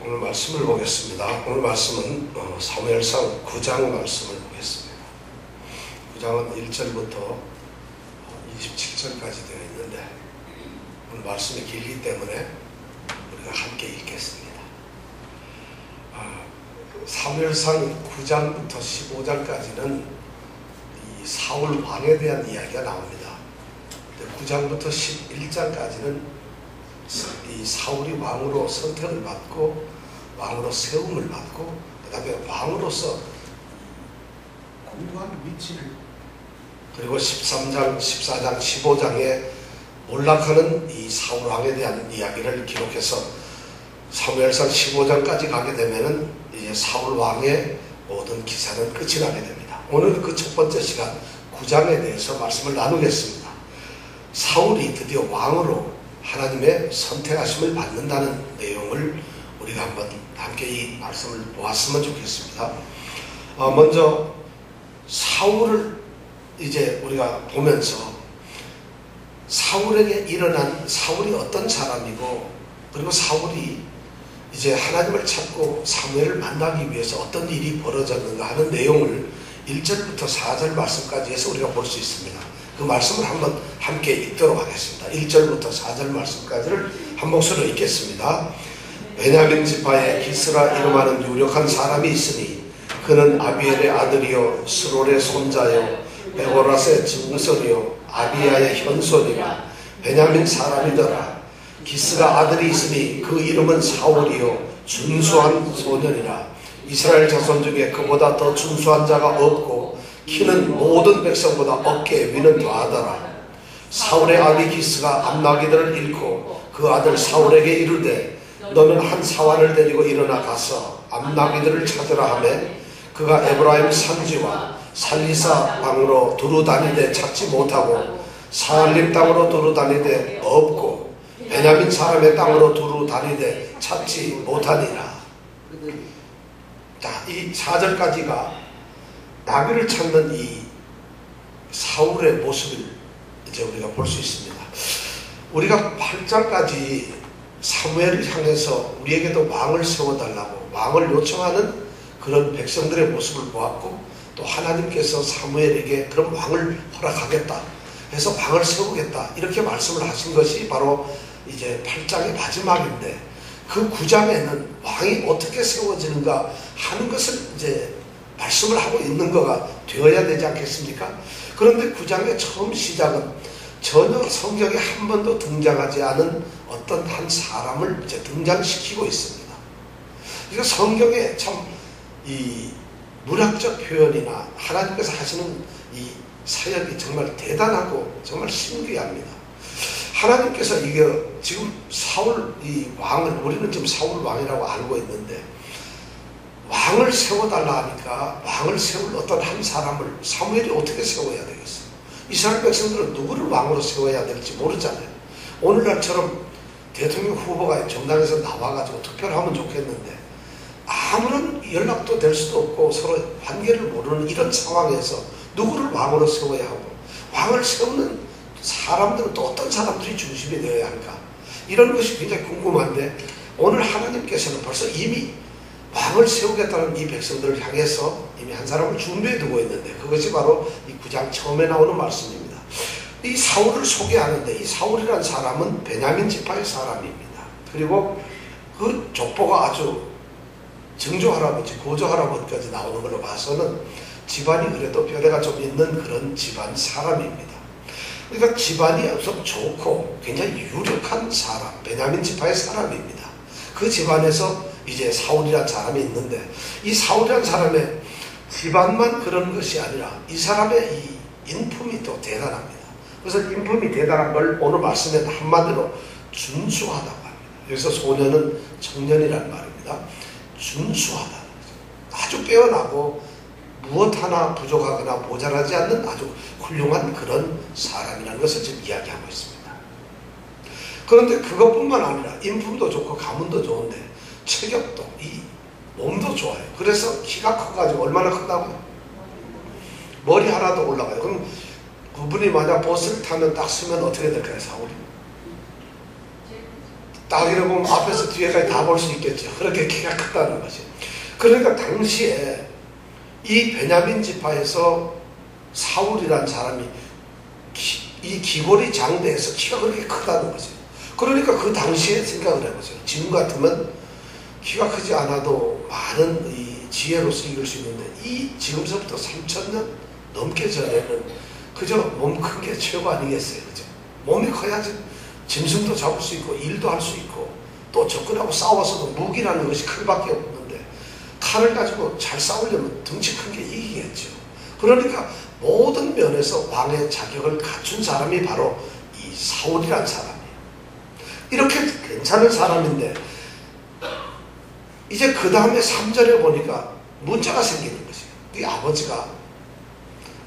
오늘 말씀을 보겠습니다. 오늘 말씀은 사무엘상 9장 말씀을 보겠습니다. 9장은 1절부터 27절까지 되어 있는데 오늘 말씀이 길기 때문에 우리가 함께 읽겠습니다. 사무엘상 9장부터 15장까지는 이 사울 왕에 대한 이야기가 나옵니다. 9장부터 11장까지는 이 사울이 왕으로 선택을 받고 왕으로 세움을 받고 그 다음에 왕으로서 공부한 위치를 그리고 13장, 14장, 15장에 몰락하는 이 사울 왕에 대한 이야기를 기록해서 사무엘상 15장까지 가게 되면은 이제 사울 왕의 모든 기사는 끝이 나게 됩니다. 오늘 그 첫 번째 시간 9장에 대해서 말씀을 나누겠습니다. 사울이 드디어 왕으로 하나님의 선택하심을 받는다는 내용을 우리가 한번 함께 이 말씀을 보았으면 좋겠습니다. 먼저 사울을 이제 우리가 보면서 사울에게 일어난 사울이 어떤 사람이고 그리고 사울이 이제 하나님을 찾고 사무엘을 만나기 위해서 어떤 일이 벌어졌는가 하는 내용을 1절부터 4절 말씀까지 해서 우리가 볼 수 있습니다. 그 말씀을 한번 함께 읽도록 하겠습니다. 1절부터 4절 말씀까지를 한 목소리로 읽겠습니다. 베냐민 지파에 기스라 이름하는 유력한 사람이 있으니 그는 아비엘의 아들이요 스롤의 손자요 베고라스의 증손이요 아비야의 현손이라 베냐민 사람이더라. 기스가 아들이 있으니 그 이름은 사울이요 준수한 소년이라. 이스라엘 자손 중에 그보다 더 준수한 자가 없고 키는 모든 백성보다 어깨에 위는 더하더라. 사울의 아비 기스가 암나기들을 잃고 그 아들 사울에게 이르되 너는 한 사환을 데리고 일어나 가서 암나기들을 찾으라 하며 그가 에브라임 산지와 살리사 땅으로 두루 다니되 찾지 못하고 사알림 땅으로 두루 다니되 없고 베냐민 사람의 땅으로 두루 다니되 찾지 못하니라. 자, 이 4절까지가 나귀를 찾는 이 사울의 모습을 이제 우리가 볼 수 있습니다. 우리가 8장까지 사무엘을 향해서 우리에게도 왕을 세워달라고 왕을 요청하는 그런 백성들의 모습을 보았고 또 하나님께서 사무엘에게 그럼 왕을 허락하겠다 해서 왕을 세우겠다 이렇게 말씀을 하신 것이 바로 이제 8장의 마지막인데 그 9장에는 왕이 어떻게 세워지는가 하는 것을 이제 말씀을 하고 있는 거가 되어야 되지 않겠습니까? 그런데 9장의 처음 시작은 전혀 성경에 한 번도 등장하지 않은 어떤 한 사람을 이제 등장시키고 있습니다. 그러니까 성경에 참 이 문학적 표현이나 하나님께서 하시는 이 사역이 정말 대단하고 정말 신기합니다. 하나님께서 이게 지금 사울 이 왕을 우리는 지금 사울 왕이라고 알고 있는데 왕을 세워달라 하니까 왕을 세울 어떤 한 사람을 사무엘이 어떻게 세워야 되겠어요? 이스라엘 백성들은 누구를 왕으로 세워야 될지 모르잖아요. 오늘날처럼 대통령 후보가 정당에서 나와가지고 투표를 하면 좋겠는데 아무런 연락도 될 수도 없고 서로 관계를 모르는 이런 상황에서 누구를 왕으로 세워야 하고 왕을 세우는 사람들은 또 어떤 사람들이 중심이 되어야 할까? 이런 것이 굉장히 궁금한데 오늘 하나님께서는 벌써 이미 왕을 세우겠다는 이 백성들을 향해서 이미 한 사람을 준비해 두고 있는데 그것이 바로 이 9장 처음에 나오는 말씀입니다. 이 사울을 소개하는데 이 사울이라는 사람은 베냐민 지파의 사람입니다. 그리고 그 족보가 아주 증조할아버지, 고조할아버지까지 나오는 걸로 봐서는 집안이 그래도 뼈대가 좀 있는 그런 집안 사람입니다. 그러니까 집안이 우선 좋고 굉장히 유력한 사람, 베냐민 지파의 사람입니다. 그 집안에서 이제 사울이라는 사람이 있는데 이 사울이라는 사람의 집안만 그런 것이 아니라 이 사람의 이 인품이 또 대단합니다. 그래서 인품이 대단한 걸 오늘 말씀에 한마디로 준수하다고 합니다. 여기서 소년은 청년이라는 말입니다. 준수하다. 아주 빼어나고 무엇 하나 부족하거나 모자라지 않는 아주 훌륭한 그런 사람이라는 것을 지금 이야기하고 있습니다. 그런데 그것뿐만 아니라 인품도 좋고 가문도 좋은데 체격도 이 몸도 좋아요. 그래서 키가 커가지고 얼마나 크다고요? 머리 하나도 올라가요. 그럼 그분이 만약 버스를 타면 딱 쓰면 어떻게 될까요? 사울이? 따기를 보면 앞에서 뒤에까지 다 볼 수 있겠죠. 그렇게 키가 크다는 것이. 그러니까 당시에 이 베냐민 지파에서 사울이라는 사람이 이 기골이 장대에서 키가 그렇게 크다는 거죠. 그러니까 그 당시에 생각을 해보세요. 지금 같으면 키가 크지 않아도 많은 이 지혜로서 이길 수 있는데, 이 지금서부터 3000년 넘게 전에는 그저 몸 큰 게 최고 아니겠어요. 그죠? 몸이 커야지 짐승도 잡을 수 있고 일도 할 수 있고 또 적군하고 싸워서도 무기라는 것이 칼밖에 없는데, 칼을 가지고 잘 싸우려면 덩치 큰 게 이기겠죠. 그러니까 모든 면에서 왕의 자격을 갖춘 사람이 바로 이 사울이란 사람이에요. 이렇게 괜찮은 사람인데 이제 그 다음에 3절에 보니까 문제가 생기는 것이에요. 이 아버지가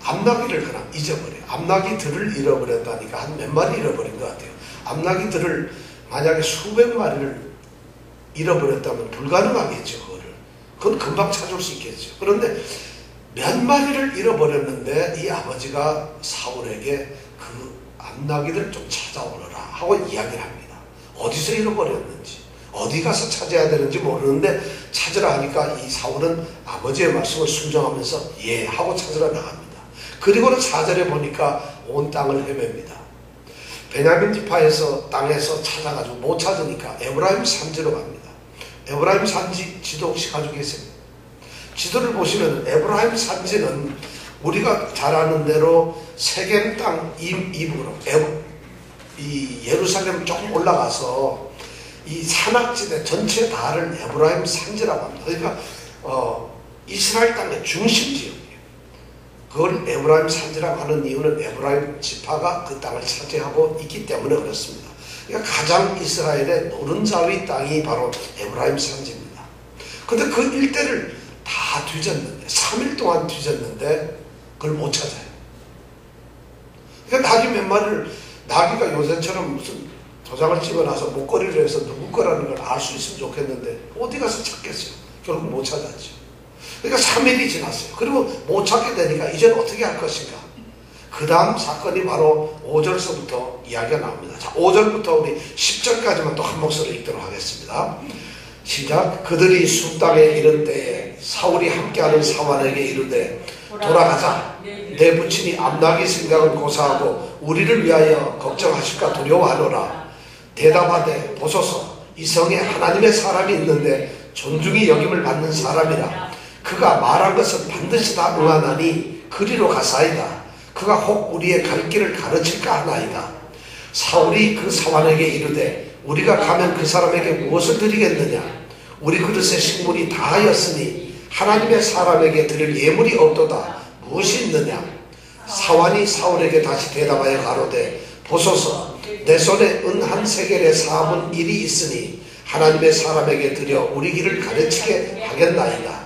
암나귀를 그냥 잊어버려요. 암나귀들을 잃어버렸다니까 한 몇 마리 잃어버린 것 같아요. 암나귀들을 만약에 수백 마리를 잃어버렸다면 불가능하겠죠. 그건 금방 찾을 수 있겠죠. 그런데 몇 마리를 잃어버렸는데 이 아버지가 사울에게 그 암나귀들 좀 찾아오너라 하고 이야기를 합니다. 어디서 잃어버렸는지, 어디 가서 찾아야 되는지 모르는데 찾으라 하니까 이 사울은 아버지의 말씀을 순종하면서 예 하고 찾으러 나갑니다. 그리고는 4절에 보니까 온 땅을 헤맵니다. 베냐민 지파에서 땅에서 찾아가지고 못 찾으니까 에브라임 산지로 갑니다. 에브라임 산지 지도 혹시 가지고 계세요? 지도를 보시면 에브라임 산지는 우리가 잘 아는 대로 세겜 땅 이북으로 이 예루살렘 조금 올라가서 이 산악지대 전체 다를 에브라임 산지라고 합니다. 그러니까 이스라엘 땅의 중심 지역이에요. 그걸 에브라임 산지라고 하는 이유는 에브라임 지파가 그 땅을 차지하고 있기 때문에 그렇습니다. 그러니까 가장 이스라엘의 노른자위 땅이 바로 에브라임 산지입니다. 그런데 그 일대를 다 뒤졌는데 3일 동안 뒤졌는데 그걸 못 찾아요. 그러니까 나귀 몇 마리를, 나귀가 요새처럼 무슨 도장을 찍어놔서 목걸이를 해서 누구 거라는 걸 알 수 있으면 좋겠는데 어디 가서 찾겠어요. 결국 못 찾았죠. 그러니까 3일이 지났어요. 그리고 못 찾게 되니까 이제는 어떻게 할 것인가. 그 다음 사건이 바로 5절서부터 이야기가 나옵니다. 자, 5절부터 우리 10절까지만 또 한 목소리로 읽도록 하겠습니다. 시작. 그들이 숲 땅에 이른 때에 사울이 함께하는 사환에게 이르되 돌아가자. 내 부친이 암나귀 생각은 고사하고 우리를 위하여 걱정하실까 두려워하노라. 대답하되 보소서, 이 성에 하나님의 사람이 있는데 존중이 여김을 받는 사람이라. 그가 말한 것은 반드시 다 응하나니 그리로 가사이다. 그가 혹 우리의 갈 길을 가르칠까 하나이다. 사울이 그 사환에게 이르되 우리가 가면 그 사람에게 무엇을 드리겠느냐. 우리 그릇에 식물이 다하였으니 하나님의 사람에게 드릴 예물이 없도다. 무엇이 있느냐. 사환이 사울에게 다시 대답하여 가로되 보소서, 내 손에 은 한 세겔의 4분 1이 있으니 하나님의 사람에게 드려 우리 길을 가르치게 하겠나이다.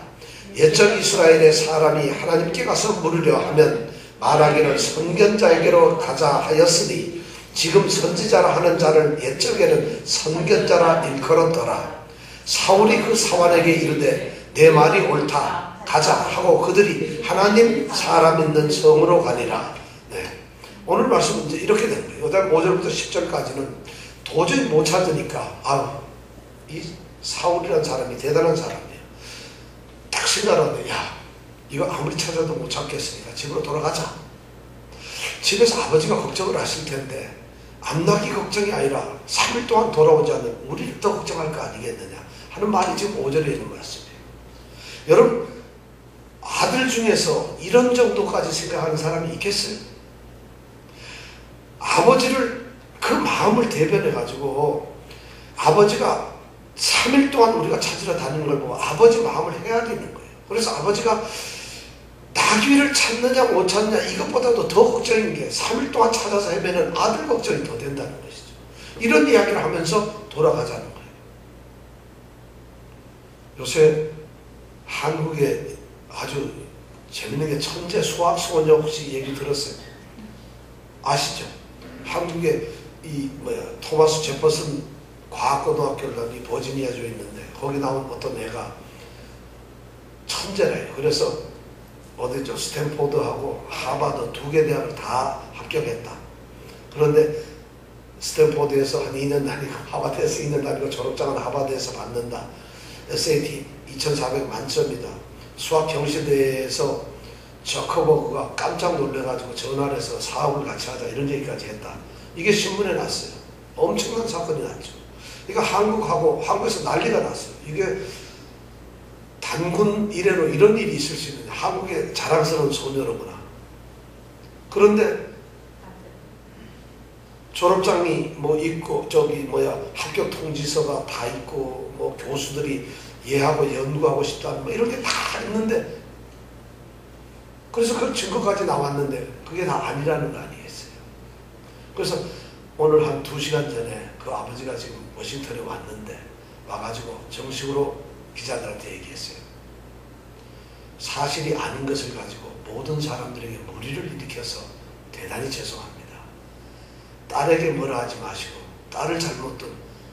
옛적 이스라엘의 사람이 하나님께 가서 물으려 하면 말하기를 선견자에게로 가자 하였으니 지금 선지자라 하는 자를 옛적에는 선견자라 일컬었더라. 사울이 그 사환에게 이르되 내 말이 옳다. 가자 하고 그들이 하나님 사람 있는 성으로 가니라. 네. 오늘 말씀은 이제 이렇게 된 거예요. 그다음 5절부터 10절까지는 도저히 못 찾으니까 이 사울이라는 사람이 대단한 사람이에요. 딱 생각하는데 야, 이거 아무리 찾아도 못 찾겠으니까 집으로 돌아가자. 집에서 아버지가 걱정을 하실 텐데 암나귀 걱정이 아니라 3일 동안 돌아오지 않는 우리를 더 걱정할 거 아니겠느냐 하는 말이 지금 5절에 있는 말씀이에요. 여러분, 아들 중에서 이런 정도까지 생각하는 사람이 있겠어요? 아버지를 그 마음을 대변해 가지고 아버지가 3일 동안 우리가 찾으러 다니는 걸 보고 아버지 마음을 헤아리는 거예요. 그래서 아버지가 나귀를 찾느냐 못 찾느냐 이것보다도 더 걱정인 게 3일 동안 찾아서 헤매는 아들 걱정이 더 된다는 것이죠. 이런 이야기를 하면서 돌아가자는 거예요. 요새 한국에 아주 재밌는 게 천재 수학소녀 혹시 얘기 들었어요? 아시죠? 한국에 토마스 제퍼슨 과학고등학교를 다니 버지니아주에 있는데 거기 나온 어떤 애가 천재래요. 그래서 어디죠? 스탠포드하고 하버드 2개 대학을 다 합격했다. 그런데 스탠포드에서 한 2년 다니고 하버드에서 2년 다니고 졸업장은 하버드에서 받는다. SAT 2400 만점이다. 수학 경시대회에서 저커버그가 깜짝 놀래가지고 전화를 해서 사업을 같이 하자 이런 얘기까지 했다. 이게 신문에 났어요. 엄청난 사건이 났죠. 이거 한국에서 난리가 났어요. 이게 단군 이래로 이런 일이 있을 수 있는 한국의 자랑스러운 소녀로구나. 그런데 졸업장이 뭐 있고 합격 통지서가 다 있고 뭐 교수들이 얘하고 연구하고 싶다는 뭐 이런 게 다 있는데, 그래서 그 증거까지 나왔는데 그게 다 아니라는 거 아니겠어요. 그래서 오늘 한 2시간 전에 그 아버지가 지금 워싱턴에 왔는데 와가지고 정식으로 기자들한테 얘기했어요. 사실이 아닌 것을 가지고 모든 사람들에게 무리를 일으켜서 대단히 죄송합니다. 딸에게 뭐라 하지 마시고 딸을 잘못 둔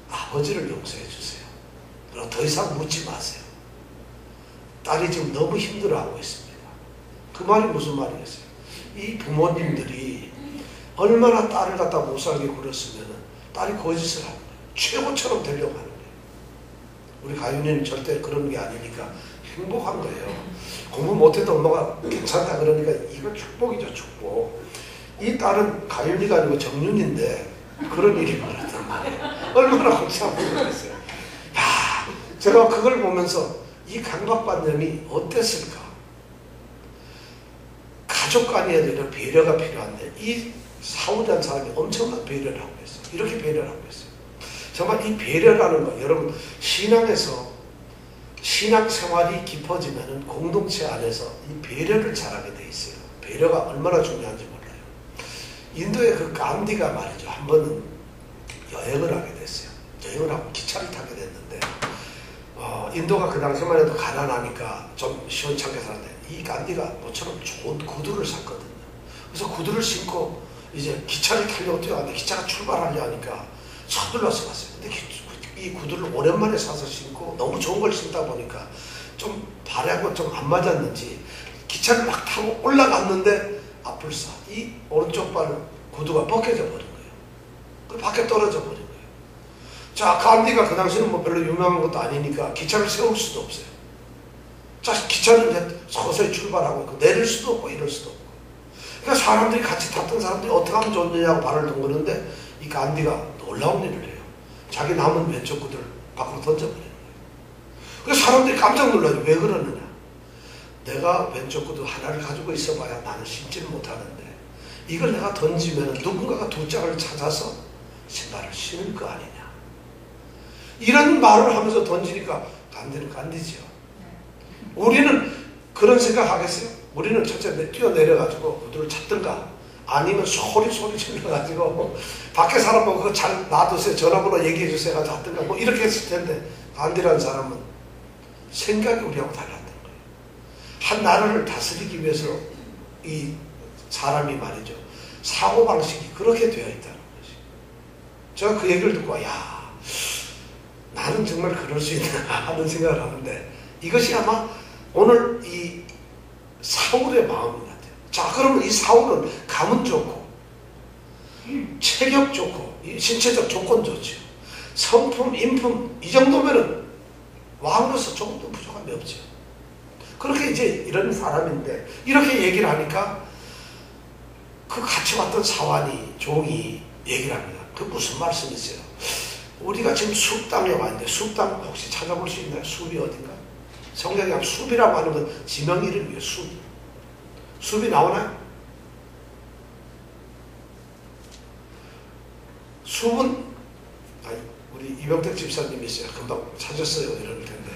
아버지를 용서해 주세요. 그리고 더 이상 묻지 마세요. 딸이 지금 너무 힘들어하고 있습니다. 그 말이 무슨 말이겠어요? 이 부모님들이 얼마나 딸을 갖다 못 살게 굴었으면 딸이 거짓을 하는 거예요. 최고처럼 되려고 하는 거예요. 우리 가윤이는 절대 그런 게 아니니까 행복한 거예요. 공부 못해도 엄마가 괜찮다 그러니까 이거 축복이죠, 축복. 이 딸은 가윤이가 아니고 정윤인데 그런 일이 벌어졌단 말이에요. 얼마나 걱정하고 그랬어요. 야, 제가 그걸 보면서 이 강박관념이 어땠을까? 가족 간에도 이런 배려가 필요한데 이 사우디한 사람이 엄청난 배려를 하고 있어요. 이렇게 배려를 하고 있어요. 정말 이 배려라는 거, 여러분 신앙에서 신앙생활이 깊어지면 공동체 안에서 이 배려를 잘하게 돼 있어요. 배려가 얼마나 중요한지 몰라요. 인도의 그 간디가 말이죠. 한 번은 여행을 하게 됐어요. 여행을 하고 기차를 타게 됐는데 인도가 그 당시만 해도 가난하니까 좀 시원찮게 사는데 이 간디가 모처럼 좋은 구두를 샀거든요. 그래서 구두를 신고 이제 기차를 타려고 뛰어갔는데 기차가 출발하려 하니까 서둘러서 갔어요. 근데 이 구두를 오랜만에 사서 신고 너무 좋은 걸 신다 보니까 좀 발하고 좀 안 맞았는지 기차를 막 타고 올라갔는데 앞불사 이 오른쪽 발 구두가 벗겨져 버린 거예요. 그 밖에 떨어져 버린 거예요. 자, 간디가 그 당시는 뭐 별로 유명한 것도 아니니까 기차를 세울 수도 없어요. 자, 기차는 이제 서서히 출발하고 내릴 수도 없고 이럴 수도 없고. 그러니까 사람들이 같이 탔던 사람들이 어떻게 하면 좋느냐고 발을 동그는데 이 간디가 놀라운 일을 해요. 자기 남은 왼쪽 구두를 밖으로 던져버리는 거예요. 그래서 사람들이 깜짝 놀라요. 왜 그러느냐. 내가 왼쪽 구두 하나를 가지고 있어봐야 나는 신지를 못하는데 이걸 내가 던지면 누군가가 두 짝을 찾아서 신발을 신을 거 아니냐. 이런 말을 하면서 던지니까 간디는 간디지요. 우리는 그런 생각 하겠어요? 우리는 첫째 뛰어내려가지고 구두를 찾든가 아니면 소리 질러가지고 밖에 사람 보고 그거 잘 놔두세요. 전화번호 얘기해 주세요. 가지고 하든가 뭐 이렇게 했을 텐데 간디라는 사람은 생각이 우리하고 달랐던 거예요. 한 나라를 다스리기 위해서 이 사람이 말이죠. 사고방식이 그렇게 되어 있다는 거지. 제가 그 얘기를 듣고 야, 나는 정말 그럴 수 있나 하는 생각을 하는데 이것이 아마 오늘 이 사울의 마음인 것 같아요. 자, 그러면 이 사울은 가문 좋고 체격 좋고 신체적 조건 좋죠. 성품, 인품 이 정도면은 왕으로서 조금도 부족함이 없죠. 그렇게 이제 이런 사람인데 이렇게 얘기를 하니까 그 같이 왔던 사환이 종이 얘기를 합니다. 그 무슨 말씀이세요? 우리가 지금 숲 땅에 와 있는데 숲 땅 혹시 찾아볼 수 있나요? 숲이 어딘가? 성경에 숲이라고 하는 건 지명 이름이에요. 숲. 숲이 나오나요? 숲은 우리 이병택 집사님이 있어요. 금방 찾았어요. 이럴 텐데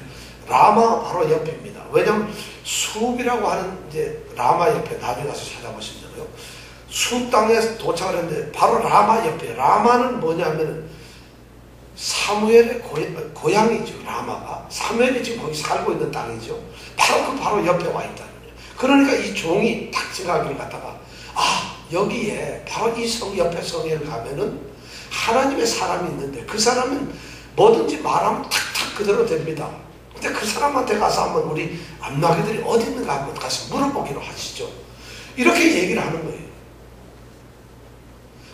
라마 바로 옆입니다. 왜냐하면 숲이라고 하는 이제 라마 옆에 나중에 가서 찾아보시면 돼요. 숲 땅에 도착을 했는데 바로 라마 옆에 라마는 뭐냐면 사무엘의 고향이죠. 라마가 사무엘이 지금 거기 살고 있는 땅이죠. 바로 옆에 와 있다는 거예요. 그러니까 이 종이 딱 생각하기를 갖다가 여기에 바로 이 성 옆에 성에 가면은 하나님의 사람이 있는데 그 사람은 뭐든지 말하면 탁탁 그대로 됩니다. 근데 그 사람한테 가서 한번 우리 암나기들이 어디 있는가 한번 가서 물어보기로 하시죠. 이렇게 얘기를 하는 거예요.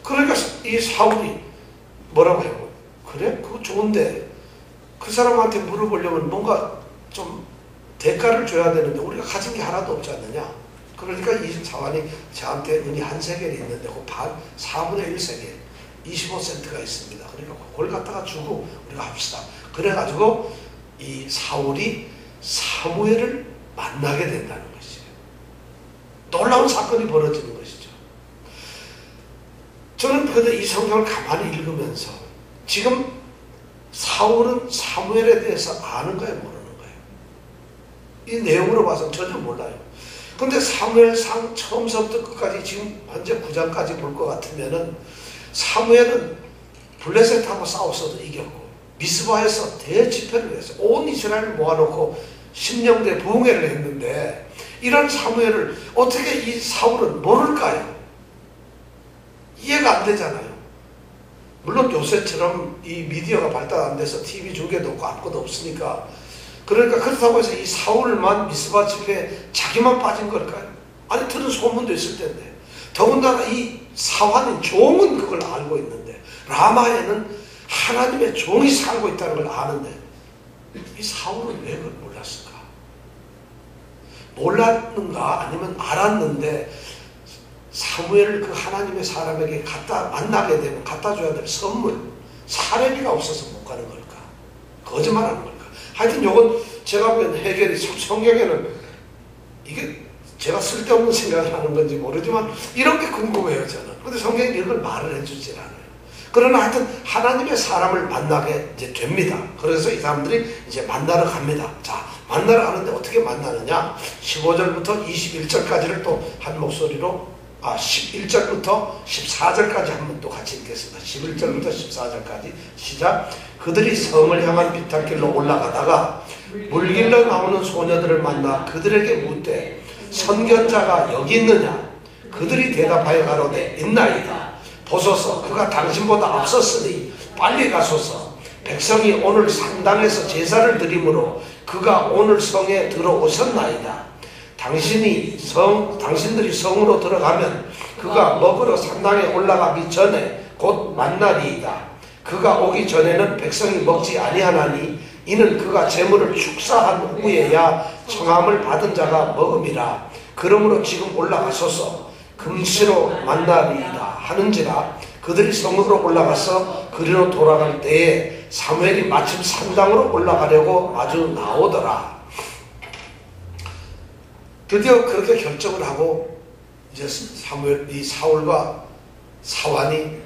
그러니까 이 사울이 뭐라고 해요? 그래? 그거 좋은데 그 사람한테 물어보려면 뭔가 좀 대가를 줘야 되는데 우리가 가진 게 하나도 없지 않느냐? 그러니까 이 사환이 저한테 은이 한 세겔이 있는데 그 반, 4분의 1세겔 25센트가 있습니다. 그러니까 그걸 갖다가 주고 우리가 합시다. 그래가지고 이 사울이 사무엘을 만나게 된다는 것이에요. 놀라운 사건이 벌어지는 것이죠. 저는 그런데 이 성경을 가만히 읽으면서 지금 사울은 사무엘에 대해서 아는 거예요, 모르는 거예요? 이 내용으로 봐서는 전혀 몰라요. 근데 사무엘상 처음서부터 끝까지 지금 현재 9장까지 볼 것 같으면은 사무엘은 블레셋하고 싸웠어도 이겼고 미스바에서 대집회를 했어요. 온 이스라엘을 모아놓고 심령대 부흥회를 했는데 이런 사무엘을 어떻게 이 사울은 모를까요? 이해가 안 되잖아요. 물론 요새처럼 이 미디어가 발달 안 돼서 TV 중계도 없고 아무것도 없으니까 그러니까 그렇다고 해서 이 사울만 미스바 집회에 자기만 빠진 걸까요? 아니 들은 소문도 있을 텐데 더군다나 이 사환인 종은 그걸 알고 있는데 라마에는 하나님의 종이 살고 있다는 걸 아는데 이 사울은 왜 그걸 몰랐을까? 몰랐는가 아니면 알았는데 사무엘을 그 하나님의 사람에게 갖다 만나게 되면 갖다 줘야 될 선물 사례비가 없어서 못 가는 걸까? 거짓말하는 걸까? 하여튼 요건 제가 보기엔 해결이 참 성경에는 이게 제가 쓸데없는 생각을 하는 건지 모르지만 이런 게 궁금해요 저는. 그런데 성경이 이걸 말을 해주질 않아요. 그러나 하여튼 하나님의 사람을 만나게 이제 됩니다. 그래서 이 사람들이 이제 만나러 갑니다. 자, 만나러 가는데 어떻게 만나느냐? 15절부터 21절까지를 또 한 목소리로 11절부터 14절까지 한번 또 같이 읽겠습니다. 11절부터 14절까지 시작. 그들이 성을 향한 비탈길로 올라가다가 물길로 나오는 소녀들을 만나 그들에게 묻되 선견자가 여기 있느냐? 그들이 대답하여 가로되 있나이다. 보소서 그가 당신보다 앞섰으니 빨리 가소서. 백성이 오늘 산당에서 제사를 드리므로 그가 오늘 성에 들어오셨나이다. 당신들이 성으로 들어가면 그가 먹으러 산당에 올라가기 전에 곧 만나리이다. 그가 오기 전에는 백성이 먹지 아니하나니 이는 그가 제물을 축사한 후에야 청함을 받은 자가 먹음이라. 그러므로 지금 올라가소서. 금시로 만나리이다 하는지라. 그들이 성으로 올라가서 그리로 돌아갈 때에 사무엘이 마침 산당으로 올라가려고 마주 나오더라. 드디어 그렇게 결정을 하고 이제 이 사울과 사환이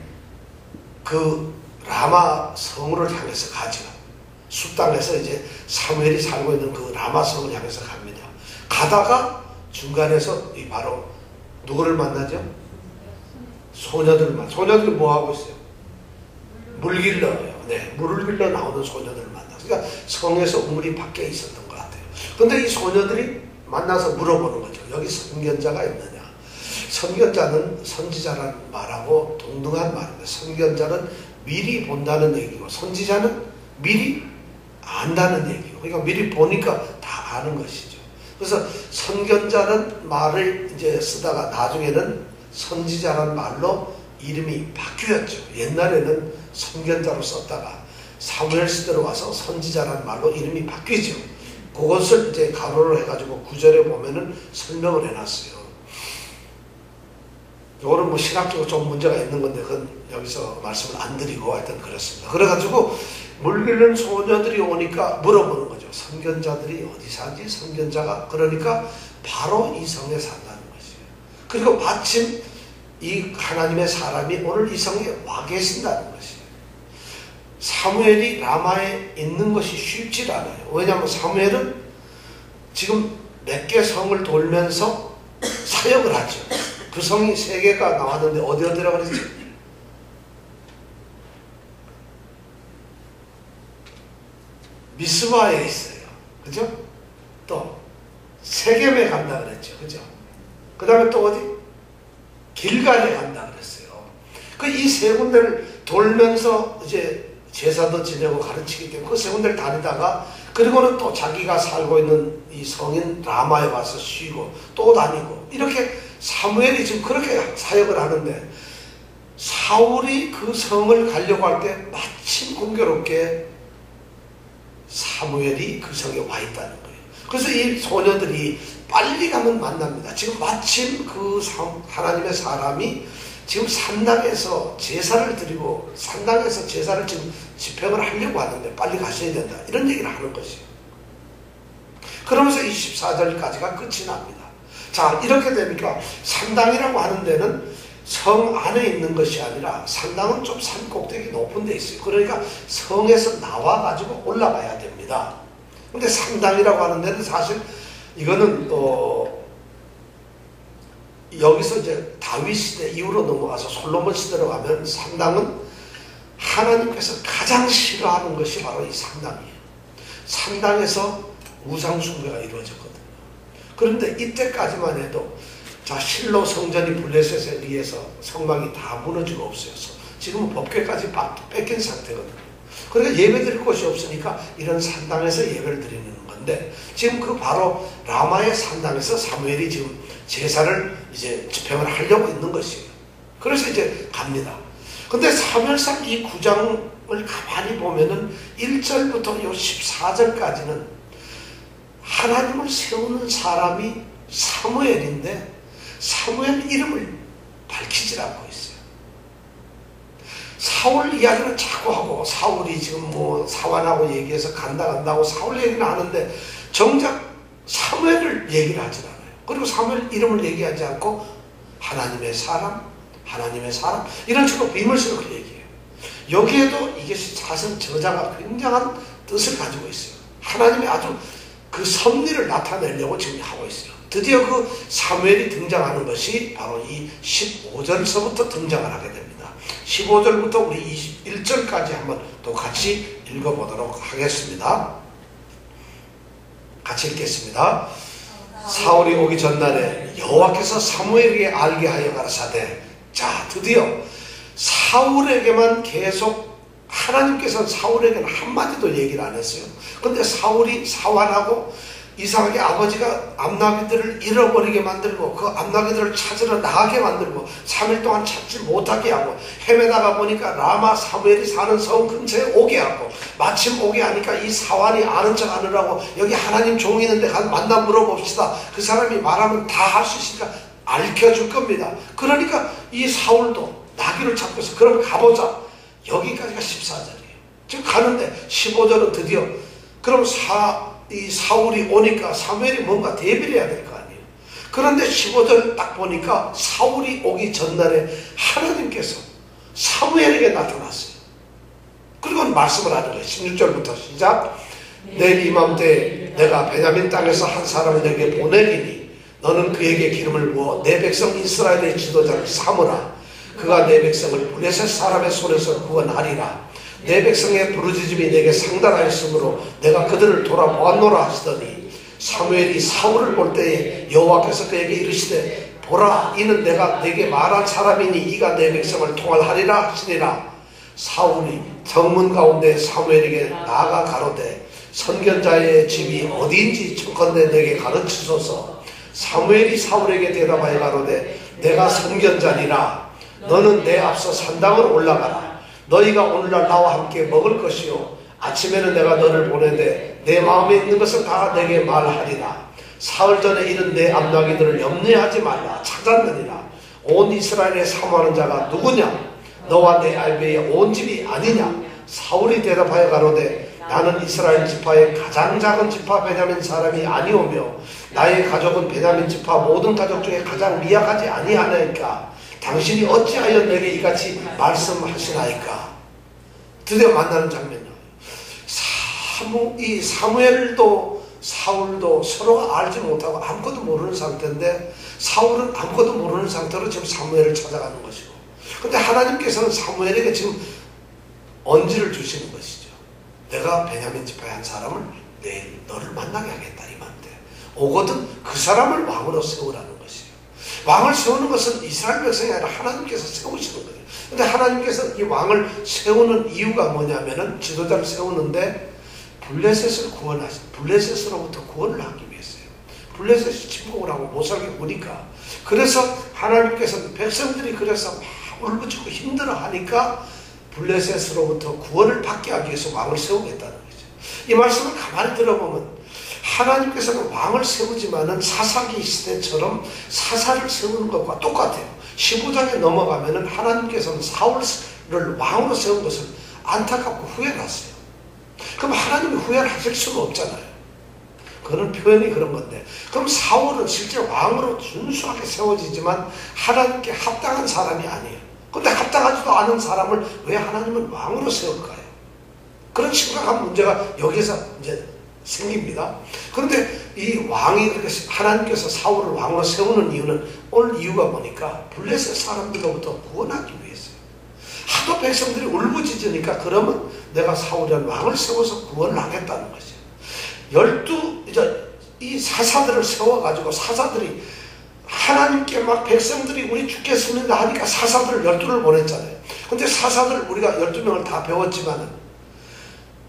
그 라마 성으로 향해서 가죠. 숲땅에서 이제 사무엘이 살고 있는 그 라마 성을 향해서 갑니다. 가다가 중간에서 이 바로 누구를 만나죠? 소녀들이 뭐 하고 있어요? 물길러요. 네, 물을 길러 나오는 소녀들을 만나. 그러니까 성에서 우물이 밖에 있었던 것 같아요. 근데 이 소녀들이 만나서 물어보는 거죠. 여기 선견자가 있느냐? 선견자는 선지자라는 말하고 동등한 말입니다. 선견자는 미리 본다는 얘기고 선지자는 미리 안다는 얘기고 그러니까 미리 보니까 다 아는 것이죠. 그래서 선견자는 말을 이제 쓰다가 나중에는 선지자라는 말로 이름이 바뀌었죠. 옛날에는 선견자로 썼다가 사무엘 시대로 와서 선지자라는 말로 이름이 바뀌죠. 그것을 이제 가로로 해가지고 구절에 보면은 설명을 해놨어요. 이거는 뭐 신학적으로 좀 문제가 있는 건데 그건 여기서 말씀을 안 드리고 하여튼 그렇습니다. 그래가지고 물길른 소녀들이 오니까 물어보는 거죠. 선견자들이 어디 사지? 선견자가 그러니까 바로 이 성에 산다는 것이에요. 그리고 마침 이 하나님의 사람이 오늘 이 성에 와 계신다는 것이에요. 사무엘이 라마에 있는 것이 쉽지 않아요. 왜냐하면 사무엘은 지금 몇 개 성을 돌면서 사역을 하죠. 그 성이 3개가 나왔는데 어디라고 그랬지? 미스바에 있어요. 그죠? 또 세겜에 간다 그랬죠. 그죠? 그 다음에 또 어디? 길갈에 간다 그랬어요. 그 이 3군데를 돌면서 이제 제사도 지내고 가르치기 때문에 그 3군데를 다니다가 그리고는 또 자기가 살고 있는 이 성인 라마에 와서 쉬고 또 다니고 이렇게 사무엘이 지금 그렇게 사역을 하는데 사울이 그 성을 가려고 할 때 마침 공교롭게 사무엘이 그 성에 와 있다는 거예요. 그래서 이 소녀들이 빨리 가면 만납니다. 지금 마침 그 하나님의 사람이 지금 산당에서 제사를 드리고 산당에서 제사를 지금 집행을 하려고 하는데 빨리 가셔야 된다. 이런 얘기를 하는 것이에요. 그러면서 24절까지가 끝이 납니다. 자, 이렇게 되니까 산당이라고 하는 데는 성 안에 있는 것이 아니라 산당은 좀 산 꼭대기 높은 데 있어요. 그러니까 성에서 나와가지고 올라가야 됩니다. 근데 산당이라고 하는 데는 사실 이거는 여기서 이제 다윗 시대 이후로 넘어가서 솔로몬 시대로 가면 산당은 하나님께서 가장 싫어하는 것이 바로 이 산당이에요. 산당에서 우상 숭배가 이루어졌거든요. 그런데 이때까지만 해도 자, 실로 성전이 블레셋에 의해서 성막이 다 무너지고 없어졌어. 지금은 법궤까지 뺏긴 상태거든요. 그러니까 예배 드릴 곳이 없으니까 이런 산당에서 예배를 드리는 건데, 지금 그 바로 라마의 산당에서 사무엘이 지금 제사를 이제 집행을 하려고 있는 것이에요. 그래서 이제 갑니다. 근데 사무엘상 이 9장을 가만히 보면은 1절부터 요 14절까지는 하나님을 세우는 사람이 사무엘인데 사무엘 이름을 밝히질 않고 있어요. 사울 이야기는 자꾸 하고, 사울이 지금 뭐 사환하고 얘기해서 간다고 사울 얘기는 하는데 정작 사무엘을 얘기를 하질 않아요. 그리고 사무엘 이름을 얘기하지 않고 하나님의 사람 이런 식으로 비밀스럽게 얘기해요. 여기에도 이게 사실 저자가 굉장한 뜻을 가지고 있어요. 하나님의 아주 그 섭리를 나타내려고 지금 하고 있어요. 드디어 그 사무엘이 등장하는 것이 바로 이 15절서부터 등장을 하게 됩니다. 15절부터 우리 21절까지 한번 또 같이 읽어보도록 하겠습니다. 같이 읽겠습니다. 사울이 오기 전날에 여호와께서 사무엘에게 알게 하여 가라사대. 자, 드디어 사울에게만 계속, 하나님께서는 사울에게는 한마디도 얘기를 안 했어요. 근데 사울이 사환하고 이상하게 아버지가 암나귀들을 잃어버리게 만들고 그 암나귀들을 찾으러 나가게 만들고 3일 동안 찾지 못하게 하고 헤매다가 보니까 라마 사무엘이 사는 성 근처에 오게 하고, 마침 오게 하니까 이 사환이 아는 척 하느라고 여기 하나님 종이 있는데 가서 만나 물어봅시다. 그 사람이 말하면 다 할 수 있으니까 알려줄 겁니다. 그러니까 이 사울도 나귀를 잡고서 그럼 가보자. 여기까지가 14절이에요. 지금 가는데 15절은 드디어 그럼 이 사울이 오니까 사무엘이 뭔가 대비를 해야 될 거 아니에요. 그런데 15절 딱 보니까 사울이 오기 전날에 하나님께서 사무엘에게 나타났어요. 그리고 말씀을 하는 거예요. 16절부터 시작. 내일 이맘때 내가 베냐민 땅에서 한 사람을 내게 보내리니 너는 그에게 기름을 부어 내 백성 이스라엘의 지도자를 삼으라. 그가 내 백성을 블레셋 사람의 손에서 구원하리라. 내 백성의 부르짖음이 내게 상달하였으므로 내가 그들을 돌아보았노라 하시더니, 사무엘이 사울을 볼 때에 여호와께서 그에게 이르시되 보라, 이는 내가 내게 말한 사람이니 이가 내 백성을 통할하리라 하시니라. 사울이 정문 가운데 사무엘에게 나아가 가로되 선견자의 집이 어디인지 청컨대 내게 가르치소서. 사무엘이 사울에게 대답하여 가로되 내가 선견자니라. 너는 내 앞서 산당으로 올라가라. 너희가 오늘날 나와 함께 먹을 것이요 아침에는 내가 너를 보내되 내 마음에 있는 것을 다 내게 말하리라. 사흘 전에 이른 내 암나귀들을 염려하지 말라. 찾았느니라. 온 이스라엘에 사모하는 자가 누구냐? 너와 내 알베의 온 집이 아니냐? 사울이 대답하여 가로되 나는 이스라엘 지파의 가장 작은 지파 베냐민 사람이 아니오며 나의 가족은 베냐민 지파 모든 가족 중에 가장 미약하지 아니하나이까 당신이 어찌하여 내게 이같이 말씀하시나이까. 드디어 만나는 장면이에요. 이 사무엘도 사울도 서로가 알지 못하고 아무것도 모르는 상태인데, 사울은 아무것도 모르는 상태로 지금 사무엘을 찾아가는 것이고, 근데 하나님께서는 사무엘에게 지금 언지를 주시는 것이죠. 내가 베냐민 지파의 한 사람을 내일 너를 만나게 하겠다. 이맘때 오거든 그 사람을 왕으로 세우라는 것이에요. 왕을 세우는 것은 이스라엘 백성이 아니라 하나님께서 세우시는 거예요. 근데 하나님께서 이 왕을 세우는 이유가 뭐냐면은, 지도자를 세우는데 블레셋을 블레셋으로부터 구원을 하기 위해서요. 블레셋이 침공을 하고 못 살게 보니까. 그래서 하나님께서는 백성들이 그래서 막 울부짖고 힘들어하니까 블레셋으로부터 구원을 받게 하기 위해서 왕을 세우겠다는 거죠. 이 말씀을 가만히 들어보면 하나님께서는 왕을 세우지만은 사사기 시대처럼 사사를 세우는 것과 똑같아요. 15장에 넘어가면은 하나님께서는 사울을 왕으로 세운 것을 안타깝고 후회를 하세요. 그럼 하나님이 후회를 하실 수는 없잖아요. 그런 표현이 그런 건데, 그럼 사울은 실제 왕으로 준수하게 세워지지만 하나님께 합당한 사람이 아니에요. 근데 합당하지도 않은 사람을 왜 하나님은 왕으로 세울까요? 그런 심각한 문제가 여기서 이제 생깁니다. 그런데 이 왕이 그렇게 하나님께서 사울을 왕으로 세우는 이유는 오늘 이유가 보니까 블레셋 사람들로부터 구원하기 위해서요. 하도 백성들이 울부짖으니까 그러면 내가 사울이라는 왕을 세워서 구원을 하겠다는 거죠. 이 사사들을 세워가지고 사사들이 하나님께 막 백성들이 우리 죽겠습니다 하니까 사사들을 12를 보냈잖아요. 근데 사사들 우리가 12명을 다 배웠지만은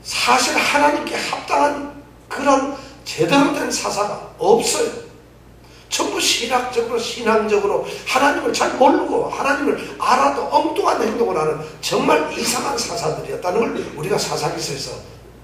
사실 하나님께 합당한 그런 제대로 된 사사가 없어요. 전부 신학적으로 신앙적으로 하나님을 잘 모르고 하나님을 알아도 엉뚱한 행동을 하는 정말 이상한 사사들이었다는 걸 우리가 사사기서에서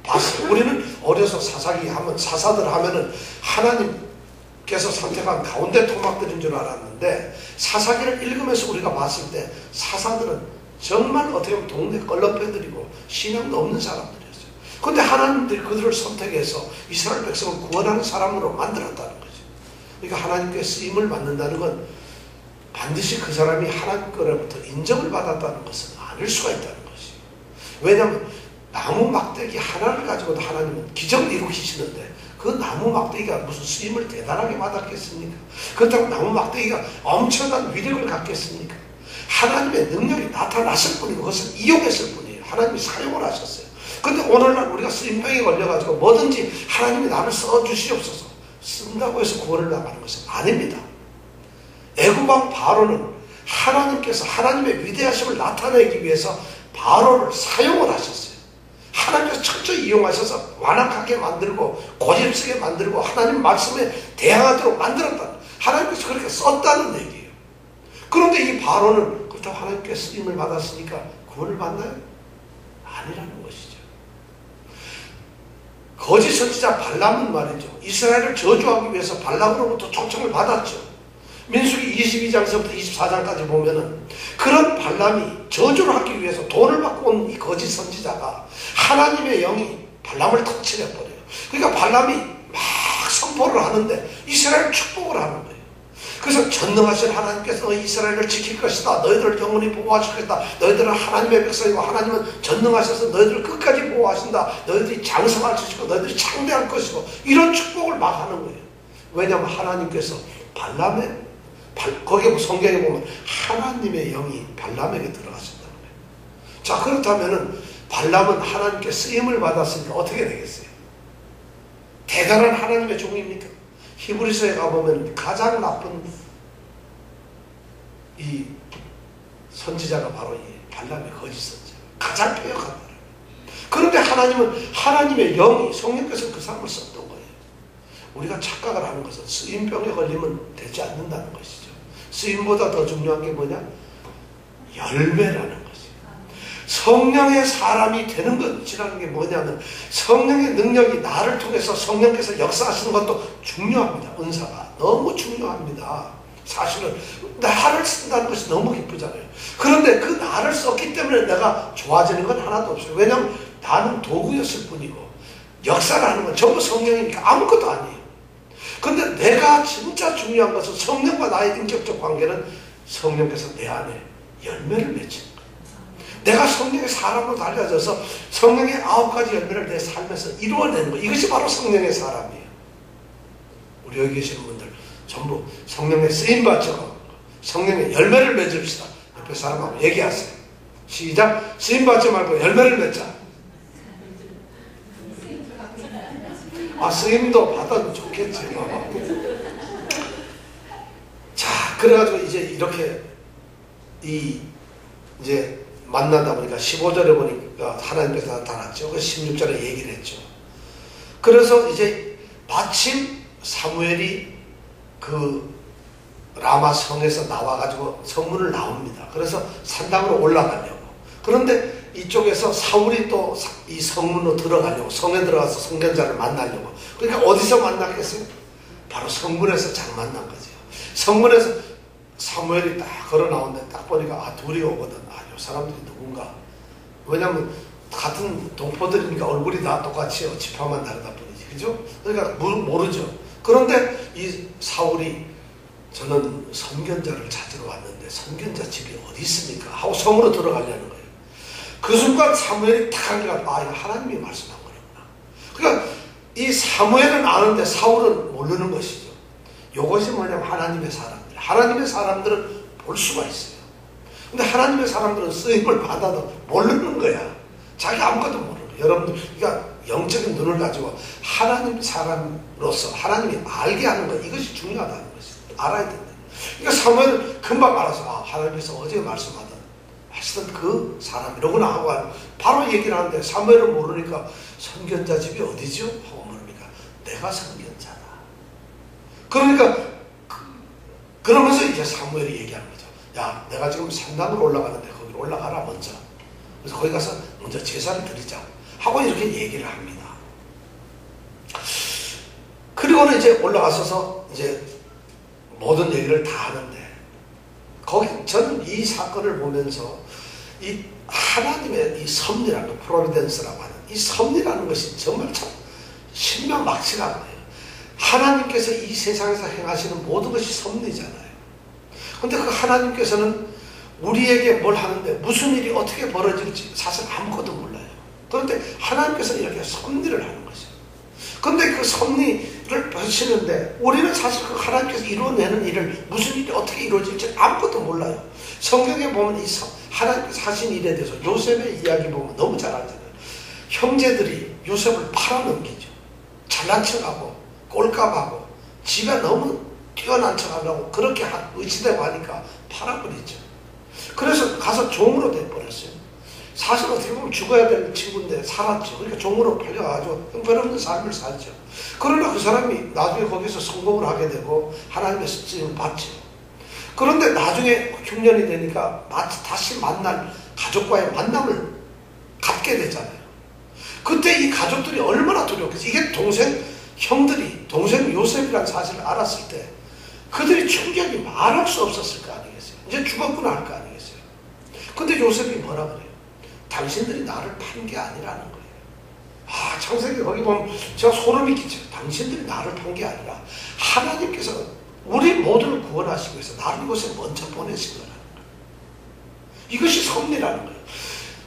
봤어요. 우리는 어려서 사사기 하면 사사들 하면은 하나님께서 선택한 가운데 토막들인 줄 알았는데 사사기를 읽으면서 우리가 봤을 때 사사들은 정말 어떻게 보면 동네 껄렁패들이고 신앙도 없는 사람들이었어요. 그런데 하나님들이 그들을 선택해서 이스라엘 백성을 구원하는 사람으로 만들었다는 거죠. 그러니까 하나님께 쓰임을 받는다는 건 반드시 그 사람이 하나님께로부터 인정을 받았다는 것은 아닐 수가 있다는 것이에요. 왜냐하면 나무 막대기 하나를 가지고도 하나님은 기적을 일으키시는데 그 나무 막대기가 무슨 쓰임을 대단하게 받았겠습니까? 그렇다고 나무 막대기가 엄청난 위력을 갖겠습니까? 하나님의 능력이 나타났을 뿐이고 그것을 이용했을 뿐이에요. 하나님이 사용을 하셨어요. 그런데 오늘날 우리가 쓰임병에 걸려가지고 뭐든지 하나님이 나를 써주시옵소서 쓴다고 해서 구원을 나가는 것은 아닙니다. 애굽왕 바로는 하나님께서 하나님의 위대하심을 나타내기 위해서 바로를 사용을 하셨어요. 하나님께서 철저히 이용하셔서 완악하게 만들고 고집스게 만들고 하나님 말씀에 대항하도록 만들었다. 하나님께서 그렇게 썼다는 얘기예요. 그런데 이 바로는 그렇다고 하나님께 쓰임을 받았으니까 구원을 받나요? 아니라는 것이죠. 거짓 선지자 발람은 말이죠. 이스라엘을 저주하기 위해서 발람으로부터 초청을 받았죠. 민수기 22장서부터 24장까지 보면은 그런 발람이 저주를 하기 위해서 돈을 받고 온 이 거짓 선지자가 하나님의 영이 발람을 터치해버려요. 그러니까 발람이 막 선포를 하는데 이스라엘 축복을 하는 거예요. 그래서 전능하신 하나님께서 이스라엘을 지킬 것이다. 너희들을 영원히 보호하실 것이다. 너희들은 하나님의 백성이고 하나님은 전능하셔서 너희들을 끝까지 보호하신다. 너희들이 장성할 것이고 너희들이 창대할 것이고 이런 축복을 막 하는 거예요. 왜냐하면 하나님께서 발람의 거기 성경에 보면 하나님의 영이 발람에게 들어가신다는 거예요. 자, 그렇다면은 발람은 하나님께 쓰임을 받았으니까 어떻게 되겠어요? 대단한 하나님의 종입니까? 히브리서에 가보면 가장 나쁜 이 선지자가 바로 이 발람의 거짓 선지자. 가장 폐역한 사람. 그런데 하나님은 하나님의 영이 성령께서 그 사람을 썼던 거예요. 우리가 착각을 하는 것은 쓰임병에 걸리면 되지 않는다는 것이죠. 쓰임보다 더 중요한 게 뭐냐? 열매라는 것이에요. 성령의 사람이 되는 것이라는 게 뭐냐면 성령의 능력이 나를 통해서 성령께서 역사하시는 것도 중요합니다. 은사가 너무 중요합니다. 사실은 나를 쓴다는 것이 너무 기쁘잖아요. 그런데 그 나를 썼기 때문에 내가 좋아지는 건 하나도 없어요. 왜냐하면 나는 도구였을 뿐이고 역사를 하는 건 전부 성령이니까 아무것도 아니에요. 그런데 내가 진짜 중요한 것은 성령과 나의 인격적 관계는 성령께서 내 안에 열매를 맺히는 거예요. 내가 성령의 사람으로 달려져서 성령의 9가지 열매를 내 삶에서 이루어내는 거. 이것이 바로 성령의 사람이에요. 우리 여기 계시는 분들 전부 성령의 쓰임받죠. 성령의 열매를 맺읍시다. 옆에 사람하고 얘기하세요. 시작. 쓰임받지 말고 열매를 맺자. 아, 쓰임도 받아도 좋겠지. 자, 그래가지고 이제 이렇게 이제 만나다 보니까 15절에 보니까 하나님께서 나타났죠. 그 16절에 얘기를 했죠. 그래서 이제 마침 사무엘이 그 라마 성에서 나와가지고 성문을 나옵니다. 그래서 산당으로 올라가려고. 그런데 이쪽에서 사울이 또 이 성문으로 들어가려고, 성에 들어가서 성견자를 만나려고. 그러니까 어디서 만났겠어요? 바로 성문에서 잘 만난 거죠. 성문에서 사무엘이 딱 걸어 나오는데 딱 보니까 둘이 오거든. 요 사람들이 누군가. 왜냐면 같은 동포들이니까 얼굴이 다 똑같이요. 지파만 다르다 뿐이지. 그죠? 그러니까 모르죠. 그런데 이 사울이 저는 선견자를 찾으러 왔는데 선견자 집이 어디 있습니까? 하고 성으로 들어가려는 거예요. 그 순간 사무엘이 탁 한개가 이거 하나님이 말씀한 거구나. 그러니까 이 사무엘은 아는데 사울은 모르는 것이죠. 이것이 뭐냐면 하나님의 사람들. 하나님의 사람들은 볼 수가 있어요. 근데 하나님의 사람들은 쓰임을 받아도 모르는 거야. 자기 아무것도 모르는 거야. 여러분들, 그러니까 영적인 눈을 가지고 하나님 사람으로서 하나님이 알게 하는 것, 이것이 중요하다는 것이 알아야 된다. 그러니까 사무엘은 금방 알아서 하나님께서 어제 하시던 그 사람이로구나 하고 바로 얘기를 하는데 사무엘은 모르니까 선견자 집이 어디죠? 하고 물으니까 내가 선견자다. 그러니까 그러면서 이제 사무엘이 얘기하는 거죠. 야, 내가 지금 산당으로 올라가는데 거기로 올라가라 먼저. 그래서 거기 가서 먼저 제사를 드리자 하고 이렇게 얘기를 합니다. 그리고는 이제 올라가서서 이제 모든 얘기를 다 하는데 저는 이 사건을 보면서 이 하나님의 이 섭리라는 거, 프로비덴스라고 하는 이 섭리라는 것이 정말 참 신명막측한 거예요. 하나님께서 이 세상에서 행하시는 모든 것이 섭리잖아요. 근데 그 하나님께서는 우리에게 뭘 하는데 무슨 일이 어떻게 벌어질지 사실 아무것도 몰라요. 그런데 하나님께서는 이렇게 섭리를 하는 것이에요. 근데 그 섭리를 하시는데 우리는 사실 그 하나님께서 이루어내는 일을 무슨 일이 어떻게 이루어질지 아무것도 몰라요. 성경에 보면 이 하나님께서 하신 일에 대해서 요셉의 이야기 보면 너무 잘 알잖아요. 형제들이 요셉을 팔아넘기죠. 잘난 척하고 꼴값하고 지가 너무 뛰어난 척하려고 그렇게 의지되고 하니까 팔아버리죠. 그래서 가서 종으로 돼버렸어요. 사실 어떻게 보면 죽어야 될 친구인데 살았죠. 그러니까 종으로 팔려가지고 형편없는 삶을 살죠. 그러나 그 사람이 나중에 거기서 성공을 하게 되고 하나님의 쓰임을 받죠. 그런데 나중에 흉년이 되니까 다시 만날 가족과의 만남을 갖게 되잖아요. 그때 이 가족들이 얼마나 두려웠겠어요. 이게 형들이 동생 요셉이라는 사실을 알았을 때 그들이 충격이 말할 수 없었을 거 아니겠어요. 이제 죽었구나 할 거 아니겠어요. 근데 요셉이 뭐라 그래요? 당신들이 나를 판 게 아니라는 거예요. 창세기 거기 보면 제가 소름이 끼쳐요. 당신들이 나를 판 게 아니라 하나님께서 우리 모두를 구원하시기 위해서 나를 이곳에 먼저 보내신 거라는 거예요. 이것이 섭리라는 거예요.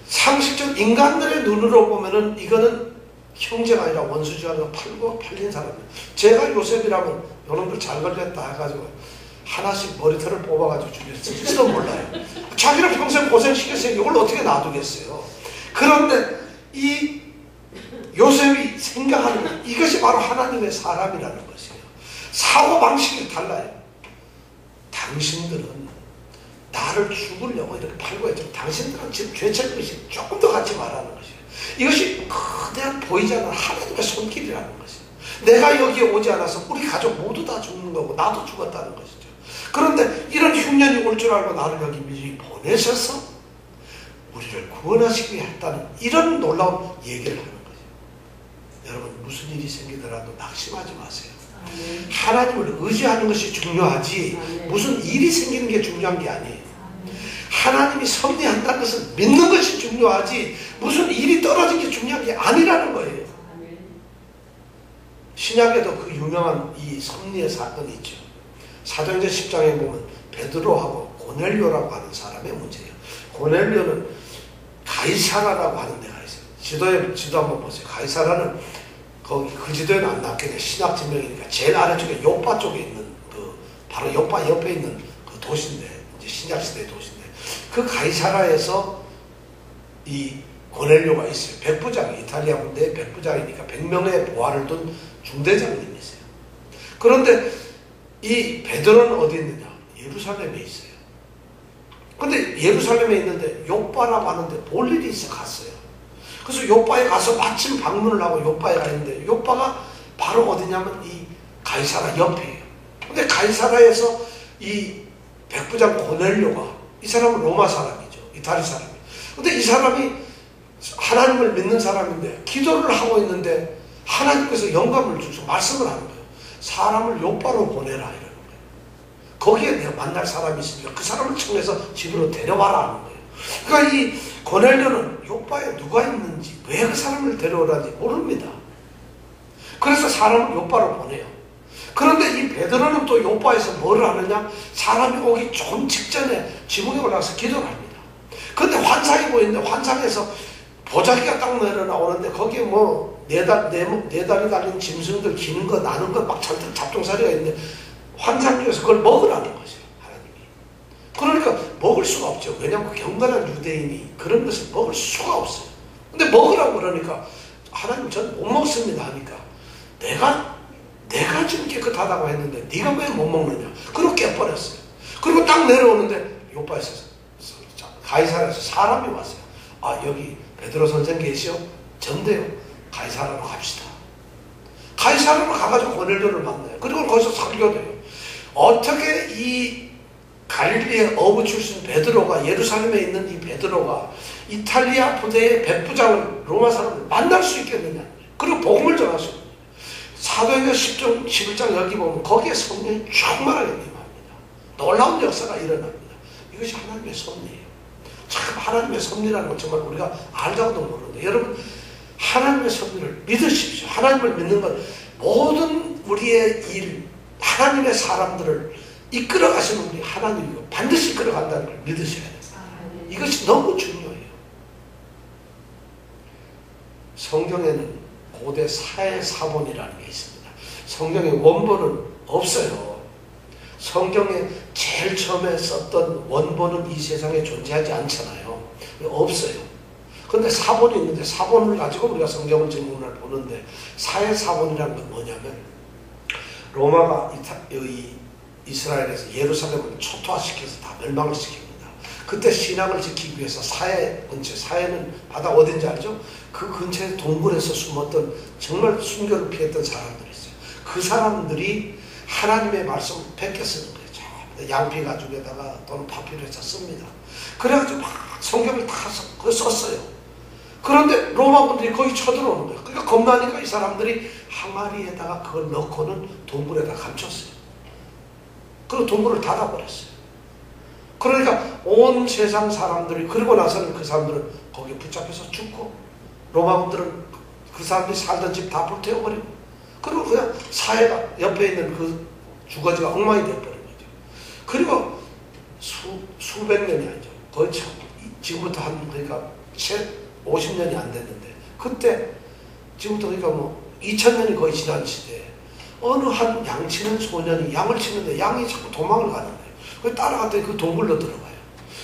상식적 인간들의 눈으로 보면은 이거는 형제가 아니라 원수지가 아니라 팔린 사람이에요. 제가 요셉이라면 여러분들 잘 걸렸다 해가지고 하나씩 머리털을 뽑아가지고 죽였을지도 몰라요. 자기를 평생 고생시켰으니 이걸 어떻게 놔두겠어요. 그런데 이 요셉이 생각하는 이것이 바로 하나님의 사람이라는 것이에요. 사고방식이 달라요. 당신들은 나를 죽으려고 이렇게 팔고 했죠. 당신들은 지금 죄책의식 조금 더 갖지 말라는 것이에요. 이것이 거대한 보이지 않는 하나님의 손길이라는 것이에요. 내가 여기에 오지 않아서 우리 가족 모두 다 죽는 거고 나도 죽었다는 것이죠. 그런데 이런 흉년이 올 줄 알고 나를 여기 미리 보내셔서 우리를 구원하시기 위해 했다는 이런 놀라운 얘기를 하는 거죠. 여러분 무슨 일이 생기더라도 낙심하지 마세요. 하나님을 의지하는 것이 중요하지 무슨 일이 생기는 게 중요한 게 아니에요. 하나님이 섭리한다는 것은 믿는 것이 중요하지 무슨 일이 떨어진 게 중요한 게 아니라는 거예요. 신약에도 그 유명한 이 섭리의 사건이 있죠. 사도행전 10장에 보면 베드로하고 고넬료라고 하는 사람의 문제예요. 고넬료는 가이사라라고 하는 데가 있어요. 지도 한번 보세요. 가이사라는 거기 그 지도에는 안 나왔겠네. 신약 지명이니까 제일 아래쪽에 요파 쪽에 있는 바로 요파 옆에 있는 그 도시인데 이제 신약 시대의 도시인데 그 가이사라에서 이 고넬료가 있어요. 백부장, 이탈리아 군대의 백부장이니까 100명의 보아를 둔 중대장님이 있어요. 그런데 이 베드로는 어디 있느냐? 예루살렘에 있어요. 근데 예루살렘에 있는데 요빠라고 하는데 볼 일이 있어 갔어요. 그래서 요빠에 가서 마침 방문을 하고 요빠에 가 있는데 요빠가 바로 어디냐면 이 가이사라 옆이에요. 근데 가이사라에서 이 백부장 고넬료가, 이 사람은 로마 사람이죠. 이탈리 사람이. 근데 이 사람이 하나님을 믿는 사람인데 기도를 하고 있는데 하나님께서 영감을 주셔서 말씀을 하는 거예요. 사람을 요바로 보내라 이러는 거예요. 거기에 내가 만날 사람이 있으니까 그 사람을 청해서 집으로 데려와라 하는 거예요. 그러니까 이 고넬료는 요바에 누가 있는지, 왜 그 사람을 데려오라는지 모릅니다. 그래서 사람을 요바로 보내요. 그런데 이 베드로는 또 요바에서 뭘 하느냐? 사람이 오기 좀 직전에 지붕에 올라가서 기도를 합니다. 그런데 환상이 보이는데 환상에서 보자기가 딱 내려나오는데 거기에 뭐 네 다리 달린 짐승들 기는 거 나는 거 막 잔뜩 잡동사리가 있는데 환상 중에서 그걸 먹으라는 것이에요. 하나님이. 그러니까 먹을 수가 없죠. 왜냐하면 경건한 유대인이 그런 것을 먹을 수가 없어요. 근데 먹으라고 그러니까 하나님 전 못 먹습니다 하니까 내가 지금 깨끗하다고 했는데 네가 왜 못 먹느냐. 그렇게 깨버렸어요. 그리고 딱 내려오는데 요바에서 가이사랴에서 사람이 왔어요. 아, 여기 베드로 선생 계시오? 전대요. 가이사랴로 갑시다. 가이사랴로 가가지고 고넬료를 만나요. 그리고 거기서 설교돼요. 어떻게 이 갈릴리의 어부 출신 베드로가, 예루살렘에 있는 이 베드로가 이탈리아 부대의 백부장을, 로마 사람을 만날 수 있겠느냐. 그리고 복음을 전하시고 사도행전 11장 여기 보면 거기에 성령이 충만하게 임합니다. 놀라운 역사가 일어납니다. 이것이 하나님의 섭리예요. 참 하나님의 섭리라는 건 정말 우리가 알다고도 모르는데, 여러분 하나님의 섭리를 믿으십시오. 하나님을 믿는 건 모든 우리의 일, 하나님의 사람들을 이끌어가시는 우리 하나님이고 반드시 이끌어간다는 걸 믿으셔야 돼요. 이것이 너무 중요해요. 성경에는 고대 사해사본이라는 게 있습니다. 성경의 원본은 없어요. 성경에 제일 처음에 썼던 원본은 이 세상에 존재하지 않잖아요. 없어요. 그런데 사본이 있는데 사본을 가지고 우리가 성경을 전문을 보는데, 사해사본이라는 건 뭐냐면 로마가 이스라엘에서 예루살렘을 초토화시켜서 다 멸망을 시킵니다. 그때 신앙을 지키기 위해서 사해 근처, 사해는 바다 어딘지 알죠? 그 근처에 동굴에서 숨었던, 정말 순교를 피했던 사람들이 있어요. 그 사람들이 하나님의 말씀을 베껴 쓰는 거예요. 양피 가죽에다가 또는 파피루에서 씁니다. 그래가지고 막 성경을 다 썼어요. 그런데 로마 분들이 거기 쳐들어오는 거예요. 그러니까 겁나니까 이 사람들이 항아리에다가 그걸 넣고는 동굴에다 감췄어요. 그리고 동굴을 닫아버렸어요. 그러니까 온 세상 사람들이, 그러고 나서는 그 사람들은 거기에 붙잡혀서 죽고, 로마 분들은 그 사람들이 살던 집 다 불태워버리고, 그리고 그냥 사회가 옆에 있는 그 주거지가 엉망이 되어버린 거죠. 그리고 수백 년이 아니죠. 거의 지금부터 그러니까 50년이 안 됐는데, 그때 지금부터 그러니까 뭐 2000년이 거의 지난 시대에 어느 한 양치는 소년이 양을 치는데 양이 자꾸 도망을 가는 거예요. 그래서 따라갔더니 그 동굴로 들어가요.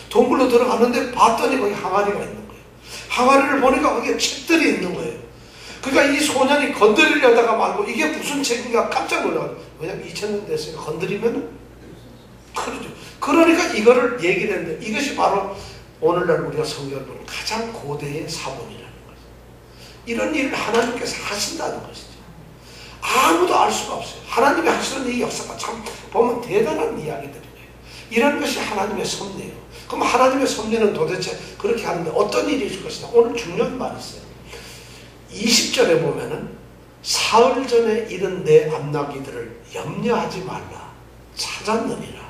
동굴로 들어갔는데 봤더니 거기 항아리가 있는 거예요. 항아리를 보니까 거기에 책들이 있는 거예요. 그러니까 이 소년이 건드리려다가 말고 이게 무슨 책인가 깜짝 놀라요. 왜냐면 2000년 됐으니까 건드리면은 그러죠. 그러니까 이거를 얘기를 했는데, 이것이 바로 오늘날 우리가 성경을 보는 가장 고대의 사본이라는 거죠. 이런 일을 하나님께서 하신다는 것이죠. 아무도 알 수가 없어요. 하나님이 하시는 이 역사가 참 보면 대단한 이야기들이에요. 이런 것이 하나님의 섭리예요. 그럼 하나님의 섭리는 도대체 그렇게 하는데 어떤 일이 있을 것이냐. 오늘 중요한 말이 있어요. 20절에 보면은 사흘 전에 이른 내 암나기들을 염려하지 말라. 찾았느니라.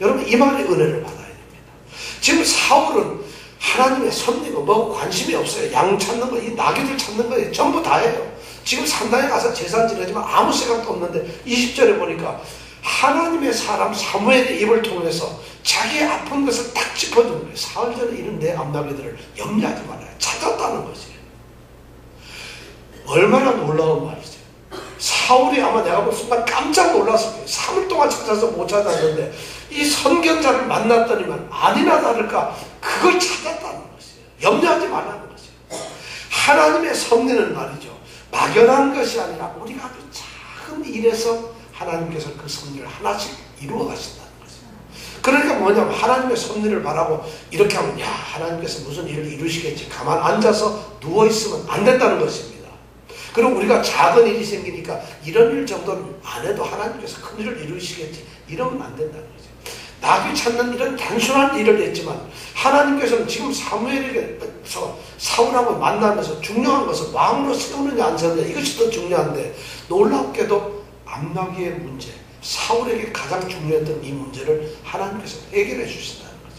여러분 이 말의 은혜를 받아야 됩니다. 지금 사울은 하나님의 섭리고 뭐 관심이 없어요. 양 찾는 거, 이 나귀들 찾는 거에 전부 다예요. 지금 산당에 가서 제사 지내지만 아무 생각도 없는데 20절에 보니까 하나님의 사람 사무엘의 입을 통해서 자기의 아픈 것을 딱 짚어주는 거예요. 사흘 전에 이른 내 암나귀들을 염려하지 말아요. 찾았다는 것이에요. 얼마나 놀라운 말이죠. 사울이 아마 내가 볼 순간 깜짝 놀랐을 거예요. 3일 동안 찾아서 못 찾았는데 이 선견자를 만났더니만 아니나 다를까 그걸 찾았다는 것이에요. 염려하지 말라는 것이에요. 하나님의 섭리는 말이죠. 막연한 것이 아니라 우리가 아주 작은 일에서 하나님께서 그 섭리를 하나씩 이루어 가신다는 것이에요. 그러니까 뭐냐면 하나님의 섭리를 바라고 이렇게 하면 야 하나님께서 무슨 일을 이루시겠지 가만 앉아서 누워있으면 안 된다는 것입니다. 그리고 우리가 작은 일이 생기니까 이런 일 정도는 안 해도 하나님께서 큰 일을 이루시겠지 이러면 안 된다는 거죠. 낙이 찾는 이런 단순한 일을 했지만 하나님께서는 지금 사무엘에게서 사울하고 만나면서 중요한 것은 왕으로 세우느냐 안 세우느냐 이것이 더 중요한데 놀랍게도 암나기의 문제, 사울에게 가장 중요했던 이 문제를 하나님께서 해결해 주신다는 거죠.